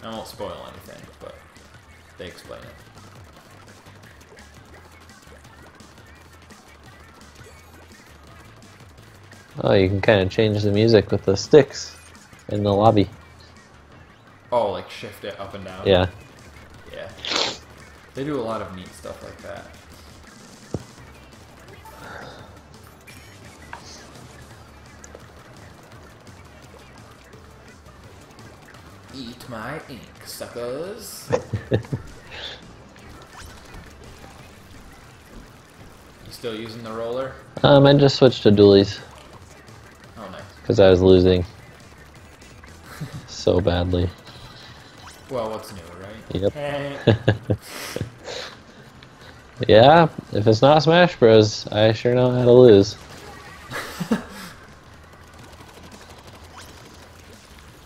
I won't spoil anything, but they explain it. Oh, you can kind of change the music with the sticks in the lobby. Oh, like shift it up and down? Yeah. Yeah. They do a lot of neat stuff like that. Eat my ink, suckers. You still using the roller? I just switched to dualies. Oh, nice. Because I was losing so badly. Well, what's new, right? Yep. Yeah, if it's not Smash Bros, I sure know how to lose.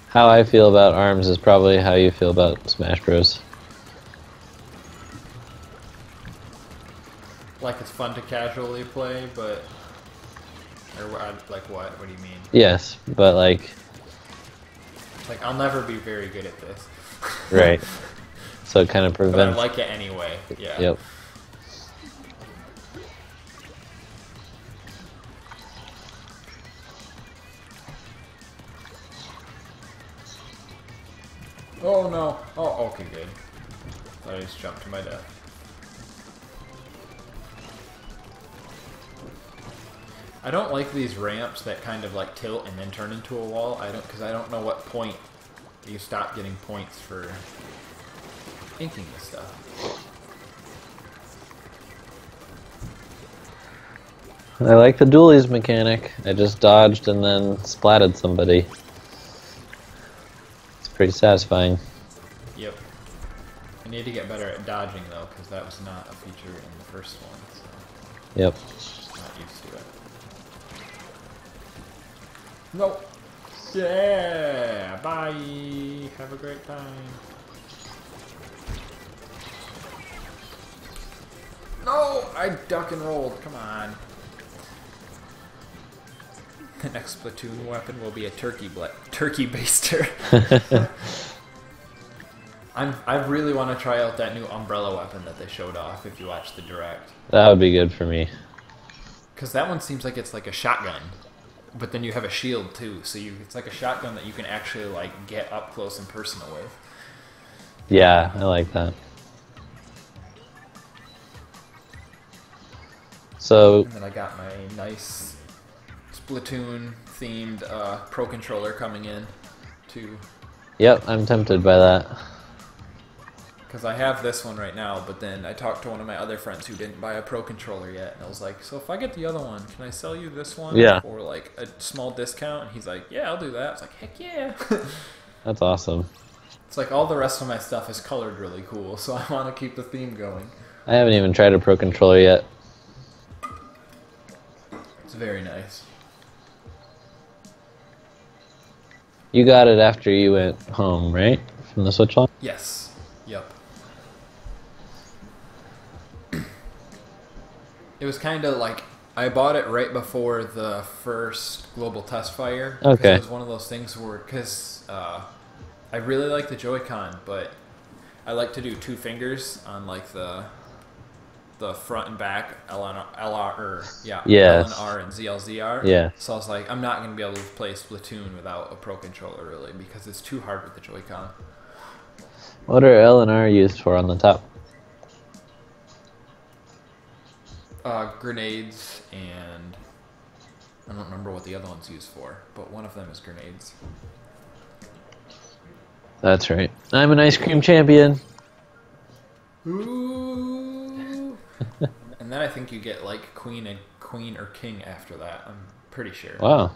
How I feel about ARMS is probably how you feel about Smash Bros. Like it's fun to casually play, but... Or like what? What do you mean? Yes, but like... Like, I'll never be very good at this. Right. So it kind of prevents... But I like it anyway, yeah. Yep. Oh no. Oh, okay, good. I just jumped to my death. I don't like these ramps that kind of like tilt and then turn into a wall. Because I don't know what point you stop getting points for inking this stuff. I like the dualies mechanic. I just dodged and then splatted somebody. It's pretty satisfying. Yep. I need to get better at dodging though, because that was not a feature in the first one. So Yep. just not used to it. Nope. Yeah. Bye. Have a great time. No, I duck and rolled. Come on. The next Splatoon weapon will be a turkey baster. I really want to try out that new umbrella weapon that they showed off. If you watch the direct, That would be good for me. because that one seems like it's like a shotgun. but then you have a shield too, so it's like a shotgun that you can actually like get up close and personal with. Yeah, I like that. So. And then I got my nice Splatoon themed Pro controller coming in too. Yep, I'm tempted by that. Because I have this one right now, but then I talked to one of my other friends who didn't buy a Pro controller yet, and I was like, so if I get the other one, can I sell you this one for like a small discount? And he's like, yeah, I'll do that. I was like, heck yeah. That's awesome. It's like all the rest of my stuff is colored really cool, so I want to keep the theme going. I haven't even tried a Pro controller yet. It's very nice. You got it after you went home, right? From the Switch launch? Yes. Yep. It was kind of like, I bought it right before the first global test fire. Okay. It was one of those things where, because I really like the Joy-Con, but I like to do 2 fingers on like the front and back L and R, and ZLZR. Yeah. So I was like, I'm not going to be able to play Splatoon without a Pro controller really, because it's too hard with the Joy-Con. What are L and R used for on the top? Grenades, and I don't remember what the other one's used for, but one of them is grenades. That's right. I'm an ice cream champion. Ooh. And then I think you get like queen or king after that. I'm pretty sure. Wow.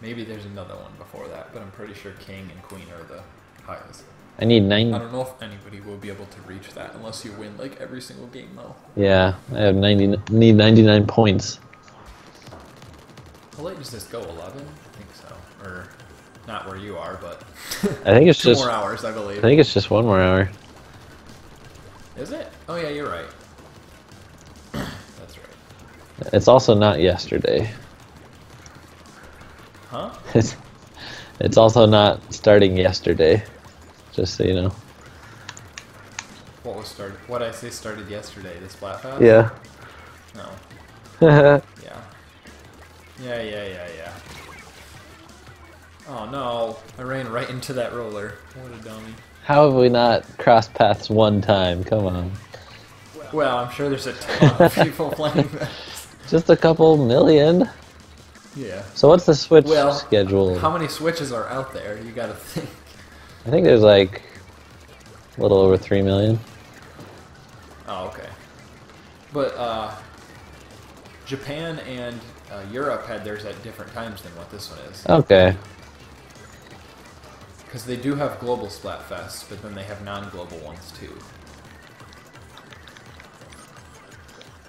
Maybe there's another one before that, but I'm pretty sure king and queen are the highest. I need 9. I don't know if anybody will be able to reach that unless you win like every single game though. Yeah, I have need 99 points. How late does this go? 11? I think so. Or not where you are, but I think it's 2 just more hours, I believe. I think it's just 1 more hour. Is it? Oh yeah, you're right. That's right. It's also not yesterday. Huh? It's also not starting yesterday. Just so you know. What was started? What I say started yesterday? The Splatfest? Yeah. No. Yeah. Oh no! I ran right into that roller. What a dummy. How have we not crossed paths one time? Come on. Well, I'm sure there's a ton of people playing this. Just a couple million. Yeah. So what's the Switch schedule? How many Switches are out there? You gotta think. I think there's like a little over 3 million. Oh, okay. But Japan and Europe had theirs at different times than what this one is. Okay. Because they do have global Splatfest, but then they have non-global ones too.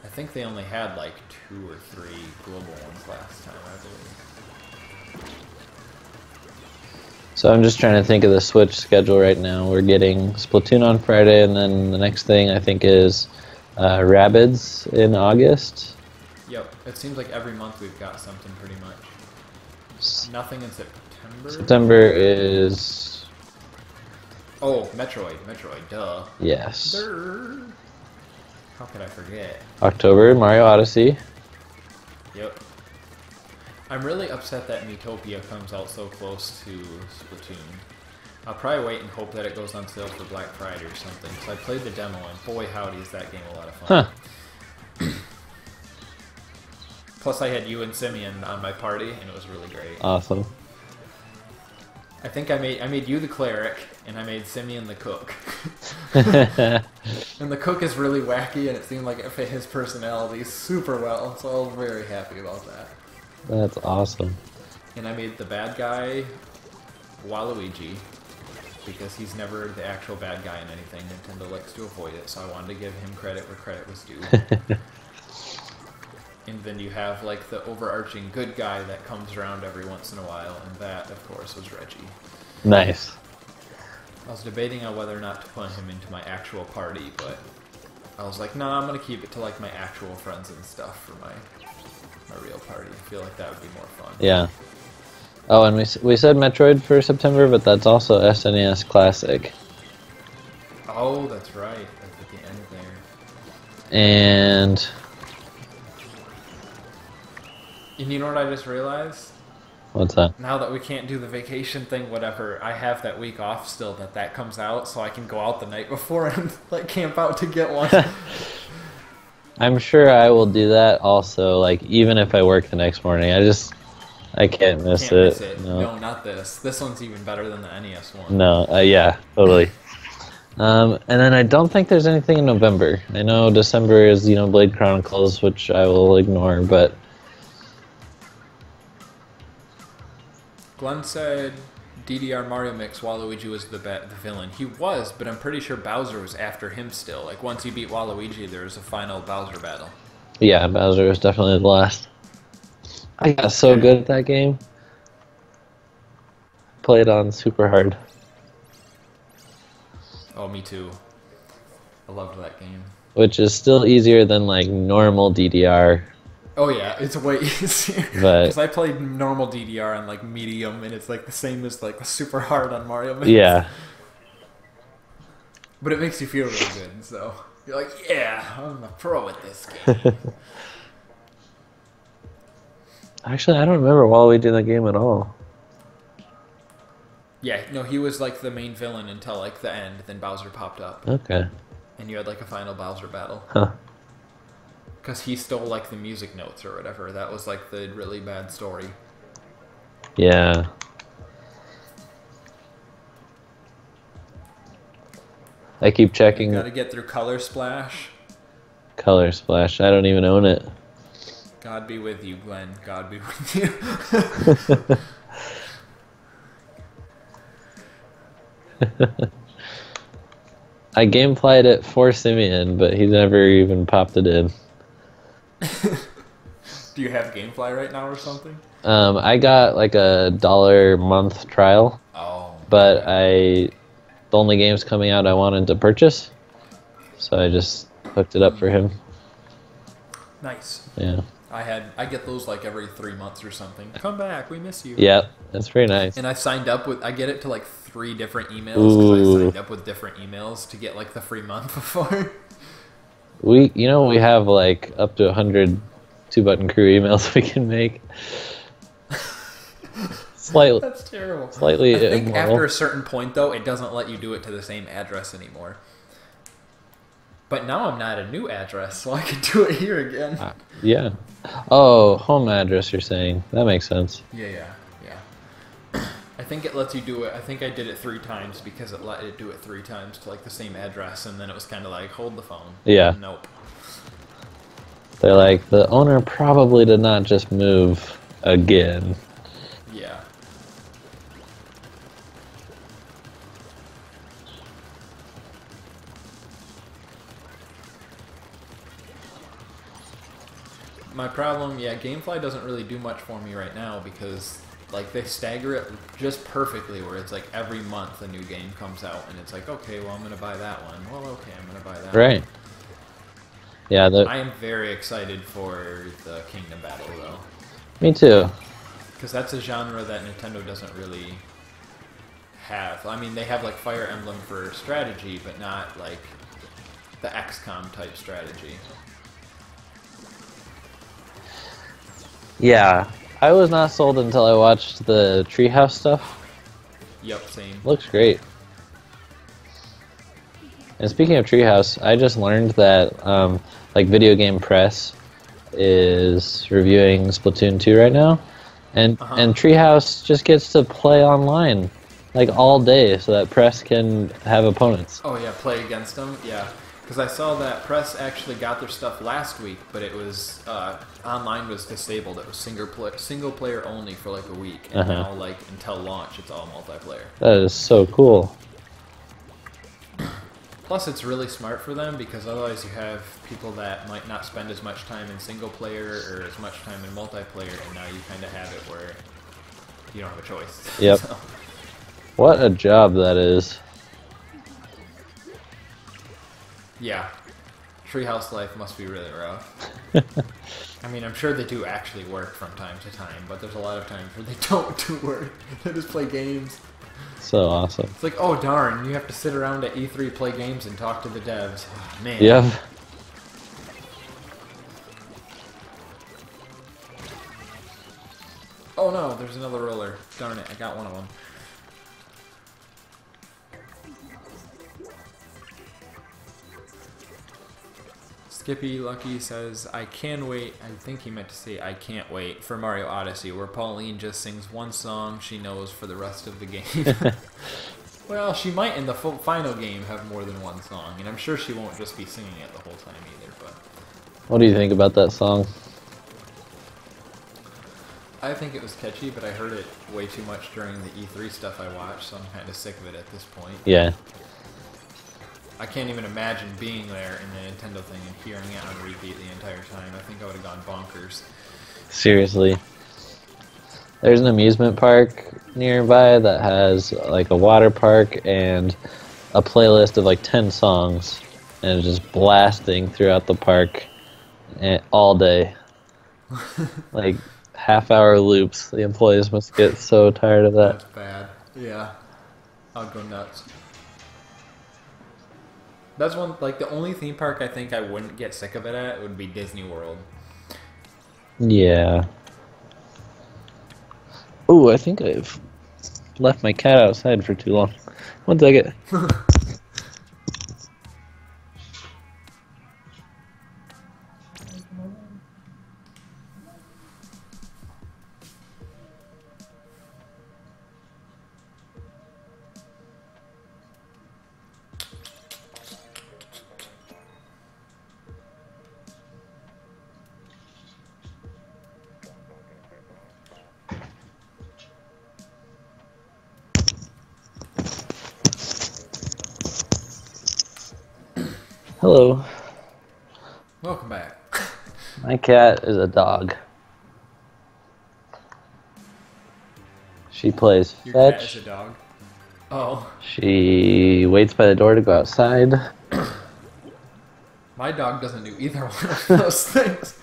I think they only had like 2 or 3 global ones last time, I believe. So I'm just trying to think of the Switch schedule right now. We're getting Splatoon on Friday, and then the next thing I think is Rabbids in August. Yep, it seems like every month we've got something pretty much. Nothing in September? September is... Oh, Metroid, duh. Yes. Durr. How could I forget? October, Mario Odyssey. Yep. I'm really upset that Miitopia comes out so close to Splatoon. I'll probably wait and hope that it goes on sale for Black Friday or something, because I played the demo and boy howdy is that game a lot of fun. Huh. Plus I had you and Simeon on my party and it was really great. Awesome. I think I made you the cleric and I made Simeon the cook. And the cook is really wacky and it seemed like it fit his personality super well, so I was very happy about that. That's awesome. And I made the bad guy Waluigi, because he's never the actual bad guy in anything. Nintendo likes to avoid it, so I wanted to give him credit where credit was due. And then you have like the overarching good guy that comes around every once in a while, and that, of course, was Reggie. Nice. I was debating on whether or not to put him into my actual party, but I was like, nah, I'm gonna keep it to like my actual friends and stuff for my real party. I feel like that would be more fun. Yeah. Oh, and we said Metroid for September, but that's also SNES Classic. Oh, that's right. That's at the end there. And you know what I just realized? What's that? Now that we can't do the vacation thing, whatever, I have that week off still that comes out, so I can go out the night before and like camp out to get one. I'm sure I will do that also, like, even if I work the next morning. I can't miss it. No, not this. This one's even better than the NES one. No, yeah, totally. And then I don't think there's anything in November. I know December is, you know, Blade Chronicles, which I will ignore, but... Glenn said DDR Mario Mix, Waluigi was the villain. He was, but I'm pretty sure Bowser was after him still. Like, once you beat Waluigi, there was a final Bowser battle. Yeah, Bowser was definitely the last. I got so good at that game. Played on super hard. Oh, me too. I loved that game. Which is still easier than, like, normal DDR. Oh yeah, it's way easier. Because I played normal DDR on like medium, and it's like the same as like super hard on Mario Mix. Yeah. But it makes you feel really good, so you're like, yeah, I'm a pro at this game. Actually, I don't remember Waluigi in that game at all. Yeah, no, he was like the main villain until like the end. Then Bowser popped up. Okay. And you had like a final Bowser battle. Huh. Because he stole like the music notes or whatever. That was like the really bad story. Yeah. I keep checking. You gotta get through Color Splash. Color Splash. I don't even own it. God be with you, Glenn. God be with you. I gameplayed it for Simeon, but he's never even popped it in. Do you have GameFly right now or something? I got like a $1 month trial. Oh. But the only games coming out I wanted to purchase, so I just hooked it up for him. Nice. Yeah. I get those like every 3 months or something. Come back, we miss you. Yeah, that's pretty nice. And I signed up with, I get it to like 3 different emails because I signed up with different emails to get like the free month before. We have like up to 100 2-button crew emails we can make. Slightly. That's terrible. Slightly I think immoral. after a certain point though, it doesn't let you do it to the same address anymore. But now I'm not a new address, so I can do it here again. Yeah. Oh, home address you're saying. That makes sense. Yeah. I think it lets you do it. I think I did it 3 times because it let it do it 3 times to like the same address, and then it was kind of like, hold the phone. Yeah. Nope. They're like, the owner probably did not just move again. Yeah. My problem, GameFly doesn't really do much for me right now because like they stagger it just perfectly where it's like every month a new game comes out and it's like, okay, well I'm gonna buy that one. Well, okay, I'm gonna buy that Right. one. Yeah, I am very excited for the Kingdom Battle though. Me too. Because that's a genre that Nintendo doesn't really have. I mean, they have like Fire Emblem for strategy, but not like the XCOM type strategy. Yeah, I was not sold until I watched the Treehouse stuff. Yep, same. Looks great. And speaking of Treehouse, I just learned that like Video Game Press is reviewing Splatoon 2 right now, and Treehouse just gets to play online like all day, so that Press can have opponents. Oh yeah, play against them. Yeah, because I saw that Press actually got their stuff last week, but it was online was disabled. It was single player only for like a week, and now like until launch, it's all multiplayer. That is so cool. Plus, it's really smart for them because otherwise you have people that might not spend as much time in single player or as much time in multiplayer, and now you kind of have it where you don't have a choice. Yep. So. What a job that is. Yeah. Treehouse life must be really rough. I mean, I'm sure they do actually work from time to time, but there's a lot of times where they don't do work. They just play games. So awesome. It's like, oh darn, you have to sit around at E3, play games, and talk to the devs. Oh, man. Yep. Oh no, there's there's another roller. Darn it, I got one of them. Skippy Lucky says, I can wait. I think he meant to say, I can't wait for Mario Odyssey, where Pauline just sings one song she knows for the rest of the game. Well, she might in the final game have more than one song, and I'm sure she won't just be singing it the whole time either. But what do you think about that song? I think it was catchy, but I heard it way too much during the E3 stuff I watched, so I'm kind of sick of it at this point. Yeah. I can't even imagine being there in the Nintendo thing and hearing it on repeat the entire time. I think I would have gone bonkers. Seriously. There's an amusement park nearby that has like a water park and a playlist of like 10 songs, and it's just blasting throughout the park all day. Like half-hour loops. The employees must get so tired of that. That's bad. Yeah. I'll go nuts. That's one, like, the only theme park I think I wouldn't get sick of it at would be Disney World. Yeah. Ooh, I think I've left my cat outside for too long. One second. Hello. Welcome back. My cat is a dog. She plays Your fetch. cat is a dog? Oh. She waits by the door to go outside. My dog doesn't do either one of those things.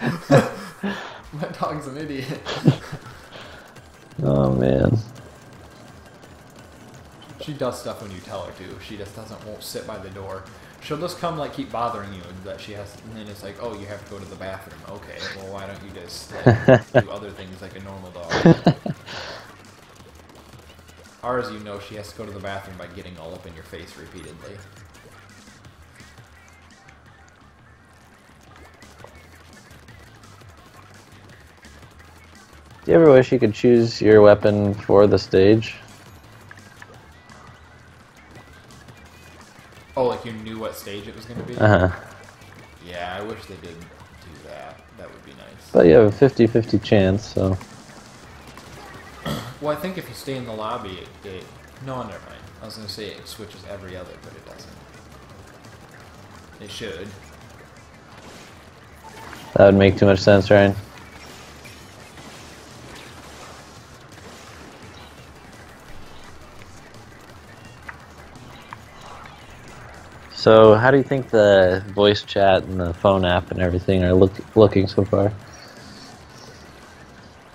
My dog's an idiot. Oh man. She does stuff when you tell her to. She just won't sit by the door. She'll just come like keep bothering you, and that she has. And then it's like, oh, you have to go to the bathroom. Okay, well, why don't you just like, do other things like a normal dog? Ours, you know, she has to go to the bathroom by getting all up in your face repeatedly. Do you ever wish you could choose your weapon for the stage? Oh, like you knew what stage it was going to be? Uh-huh. Yeah, I wish they did do that. That would be nice. But you have a 50-50 chance, so... Well, I think if you stay in the lobby, it... No, never mind. I was going to say it switches every other, but it doesn't. It should. That would make too much sense, Ryan. So, how do you think the voice chat and the phone app and everything are looking so far?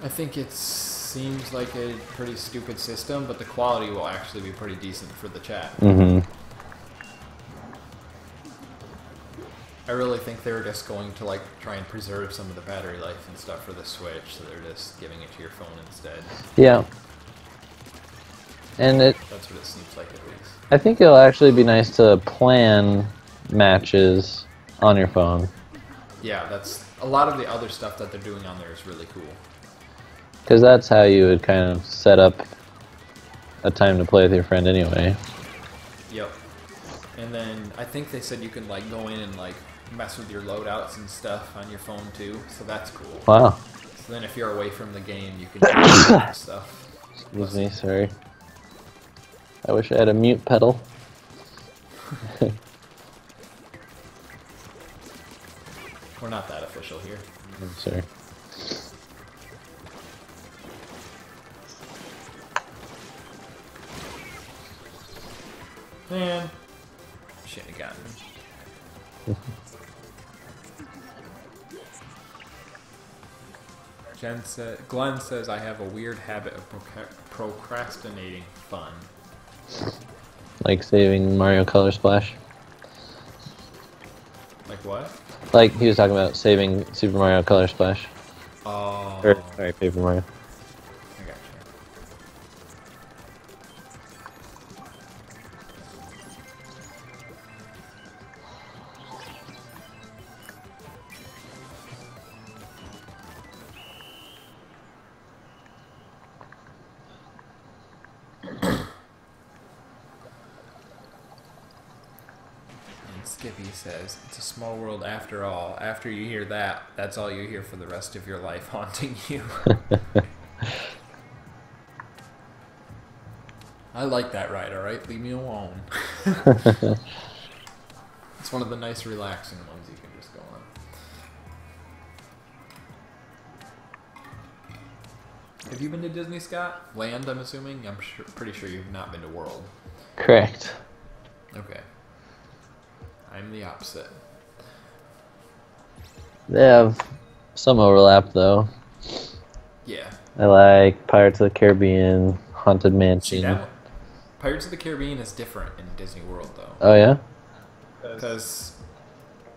I think it seems like a pretty stupid system, but the quality will actually be pretty decent for the chat. Mm-hmm. I really think they're just going to like try and preserve some of the battery life and stuff for the Switch, so they're just giving it to your phone instead. Yeah. And that's what it seems like, at least. I think it'll actually be nice to plan matches on your phone. Yeah, that's a lot of the other stuff that they're doing on there is really cool. Because that's how you would kind of set up a time to play with your friend anyway. Yep. And then I think they said you can like go in and like mess with your loadouts and stuff on your phone too, so that's cool. Wow. So then if you're away from the game, you can do stuff. Excuse me, sorry. I wish I had a mute pedal. We're not that official here. I'm sorry. Man, shouldn't have gotten me. Glenn says I have a weird habit of procrastinating fun. Like saving Mario Color Splash. Like what? Like he was talking about saving Super Mario Color Splash. Oh. Or, sorry, Paper Mario. I gotcha. Skippy says, it's a small world after all. After you hear that, that's all you hear for the rest of your life, haunting you. I like that ride, alright? Leave me alone. It's one of the nice relaxing ones you can just go on. Have you been to Disney, Scott? Land, I'm assuming? I'm pretty sure you've not been to World. Correct. Okay. I'm the opposite. They have some overlap, though. Yeah. I like Pirates of the Caribbean, Haunted Mansion. See, that one, Pirates of the Caribbean is different in Disney World, though. Oh, yeah? Because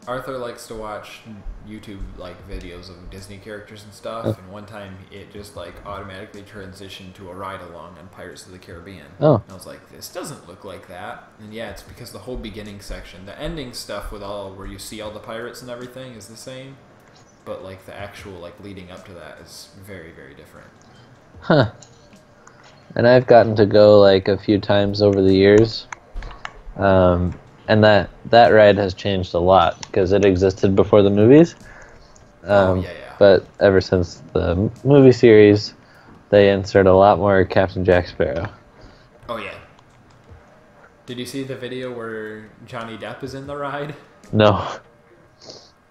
Arthur likes to watch YouTube videos of Disney characters and stuff, and one time it just automatically transitioned to a ride along on Pirates of the Caribbean. Oh. And I was like, this doesn't look like that. And yeah, it's because the whole beginning section, the ending stuff with where you see all the pirates and everything is the same, but the actual leading up to that is very, very different. Huh. And I've gotten to go a few times over the years. And that ride has changed a lot because it existed before the movies. Yeah. But ever since the movie series, they insert a lot more Captain Jack Sparrow. Oh, yeah. Did you see the video where Johnny Depp is in the ride? No.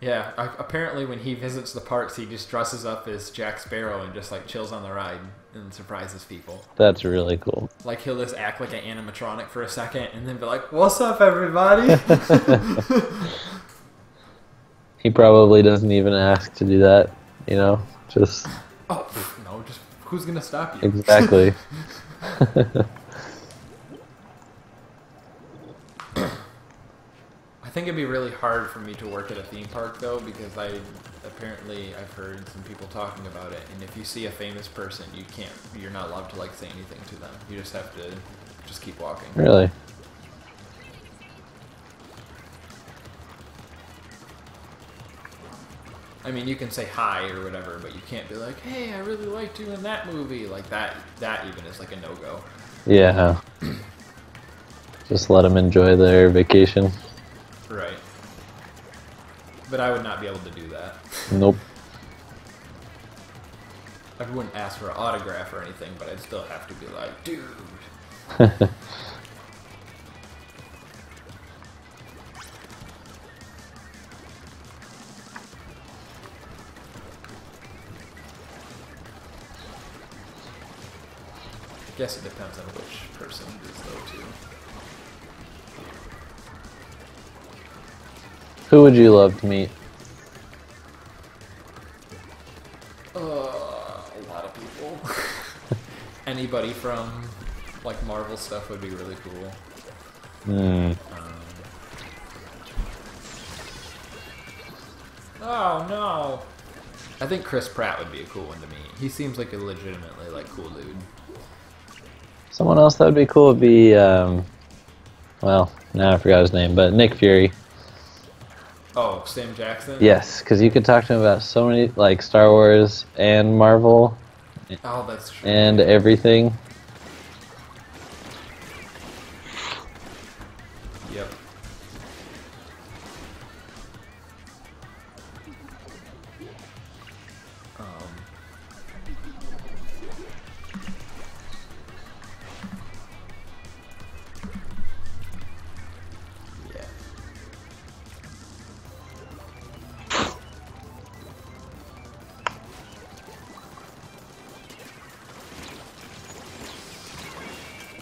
Yeah, apparently when he visits the parks, he just dresses up as Jack Sparrow and just chills on the ride and surprises people. That's really cool. He'll just act like an animatronic for a second and then be like, "What's up, everybody?" He probably doesn't even ask to do that, just... Oh, no, just who's gonna stop you? Exactly. I think it'd be really hard for me to work at a theme park, though, because I've heard some people talking about it, and if you see a famous person, you're not allowed to say anything to them. You just have to just keep walking. Really? I mean, you can say hi or whatever, but you can't be like, "Hey, I really liked you in that movie." That even is a no-go. Yeah. Just let them enjoy their vacation. Right. But I would not be able to do that. Nope. I wouldn't ask for an autograph or anything, but I'd still have to be like, "Dude." I guess it depends on which person it is, though, too. Who would you love to meet? A lot of people. Anybody from Marvel stuff would be really cool. Oh no! I think Chris Pratt would be a cool one to meet. He seems like a legitimately cool dude. Someone else that would be cool would be, well, now I forgot his name, but Nick Fury. Oh, Sam Jackson? Yes, because you could talk to him about so many, Star Wars and Marvel. Oh, that's true. And everything. Yep. Yeah.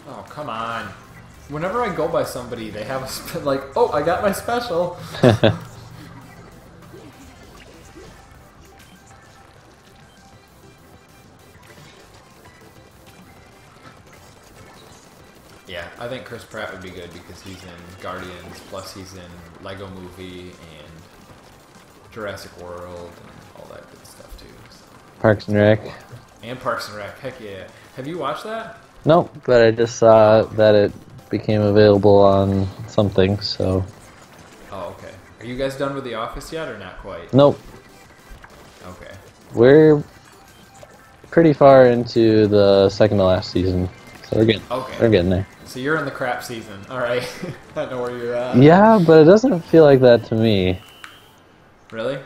Oh, come on. Whenever I go by somebody, they have a oh, I got my special. Yeah, I think Chris Pratt would be good because he's in Guardians, plus he's in Lego Movie and Jurassic World and all that good stuff too. So. Parks and Rec. And Parks and Rec, heck yeah. Have you watched that? Nope, but I just saw that it became available on something, so... Oh, okay. Are you guys done with The Office yet, or not quite? Nope. Okay. We're pretty far into the second to last season, So we're getting there. So you're in the crap season. All right. I know where you're at. Yeah, but it doesn't feel like that to me. Really?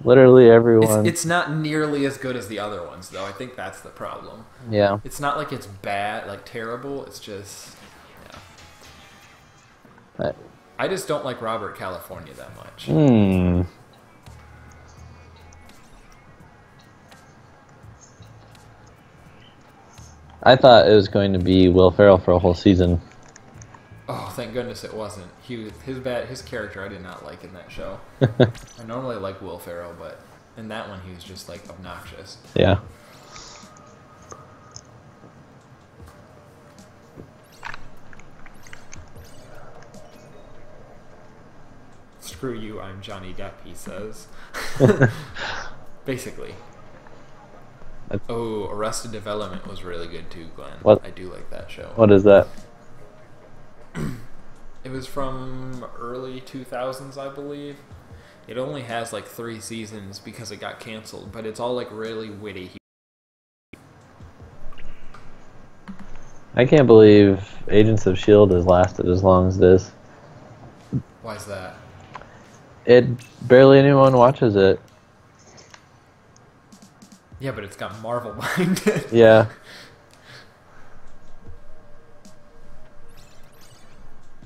Literally everyone. It's not nearly as good as the other ones, though. I think that's the problem. Yeah. It's not like it's bad, like terrible. It's just, yeah. I just don't like Robert California that much. I thought it was going to be Will Ferrell for a whole season. Oh, thank goodness it wasn't. His character I did not like in that show. I normally like Will Ferrell, but in that one he was just like obnoxious. Yeah. Screw you, I'm Johnny Depp, he says. Basically. Oh, Arrested Development was really good too, Glenn. What? I do like that show. What is that? It was from early 2000s, I believe. It only has like 3 seasons because it got canceled, but it's all like really witty. I can't believe Agents of S.H.I.E.L.D. has lasted as long as this. Why is that? Barely anyone watches it. Yeah, but it's got Marvel behind it. Yeah.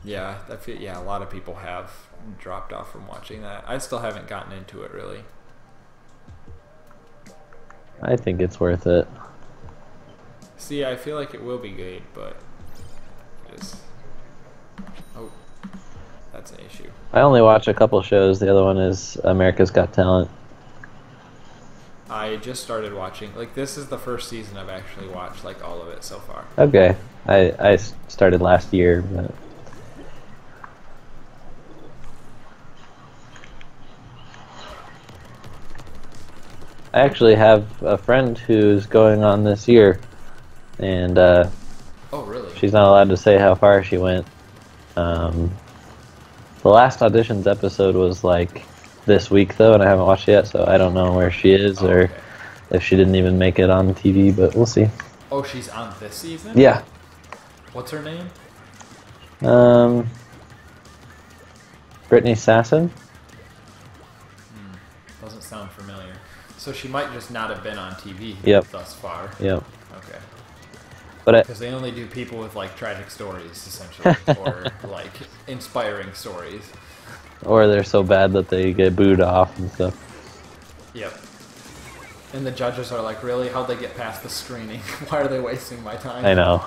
Yeah, a lot of people have dropped off from watching that. I still haven't gotten into it, really. I think it's worth it. See, I feel like it will be good, but just... Oh, that's an issue. I only watch a couple shows. The other one is America's Got Talent. I just started watching. Like, this is the first season I've actually watched, like, all of it so far. Okay. I started last year, but... I actually have a friend who's going on this year, and oh, really? she's not allowed to say how far she went. The last auditions episode was like this week though, and I haven't watched it yet, so I don't know where she is or if she didn't even make it on TV, but we'll see. Oh, she's on this season? Yeah. What's her name? Brittany Sasson. Doesn't sound familiar. So she might just not have been on TV thus far. Yep. Okay. But because they only do people with like tragic stories, essentially, or like inspiring stories. Or they're so bad that they get booed off and stuff. Yep. And the judges are like, really? How'd they get past the screening? Why are they wasting my time? I know.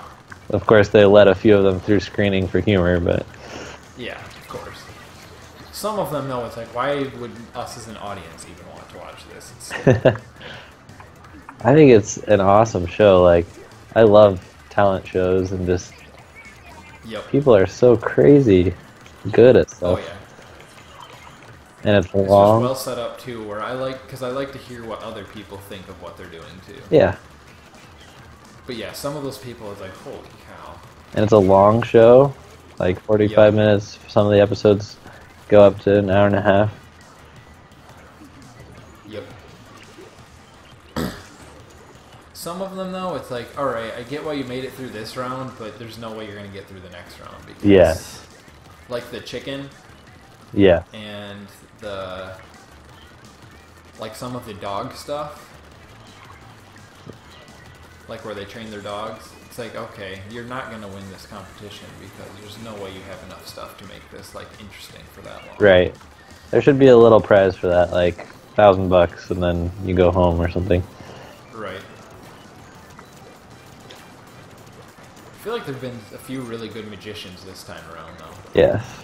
Of course, they let a few of them through screening for humor, but... Yeah, of course. Some of them, though, it's like, why would us as an audience even want to watch this? I think it's an awesome show. Like, I love talent shows and just... Yep. People are so crazy good at stuff. Oh, yeah. And it's long. It's just well set up, too, where I like to hear what other people think of what they're doing, too. Yeah. But yeah, some of those people, it's like, holy cow. And it's a long show, like 45 minutes. Some of the episodes go up to an hour and a half. Yep. Some of them, though, it's like, alright, I get why you made it through this round, but there's no way you're going to get through the next round. Because, yes. Like the chicken. Yeah. And the... Like some of the dog stuff. Like where they train their dogs. It's like, okay, you're not going to win this competition because there's no way you have enough stuff to make this, like, interesting for that long. Right. There should be a little prize for that, like $1,000, and then you go home or something. Right. I feel like there've been a few really good magicians this time around, though. Yes.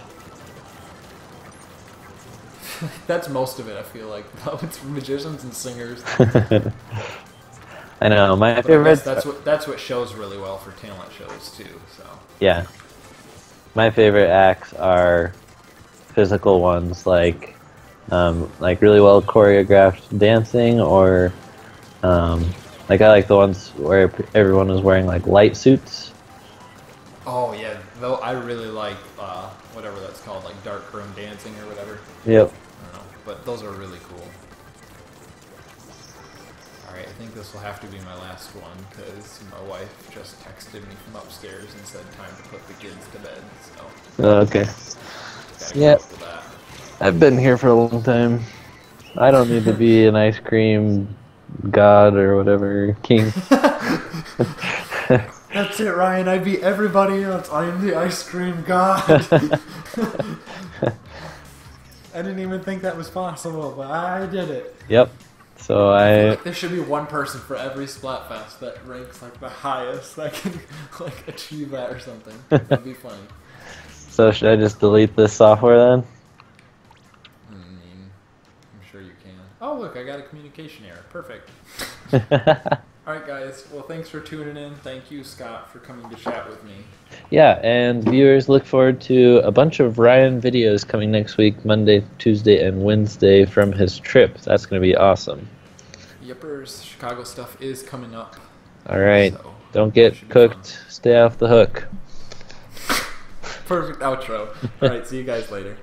That's most of it, I feel like. It's magicians and singers. I know, my favorite... That's what shows really well for talent shows, too, so... Yeah. My favorite acts are physical ones, like really well choreographed dancing, or... like, I like the ones where everyone is wearing, like, light suits. Oh, yeah. Though I really like, whatever that's called, like dark room dancing or whatever. Yep. I don't know, but those are really cool. Alright, I think this will have to be my last one, because my wife just texted me from upstairs and said time to put the kids to bed, so... Okay. Gotta Yep. get up to that. I've been here for a long time. I don't need to be an ice cream god or whatever, king. That's it, Ryan. I beat everybody else. I am the ice cream god. I didn't even think that was possible, but I did it. Yep. So I feel I like there should be one person for every Splatfest that ranks like the highest that can like achieve that or something. That'd be funny. So should I just delete this software then? I mean, I'm sure you can. Oh look, I got a communication error. Perfect. Alright guys, well thanks for tuning in. Thank you Scott for coming to chat with me. Yeah, and viewers, look forward to a bunch of Ryan videos coming next week, Monday, Tuesday, and Wednesday from his trip. That's going to be awesome. Yippers, Chicago stuff is coming up. Alright, So, don't get cooked. Stay off the hook. perfect outro. Alright, see you guys later.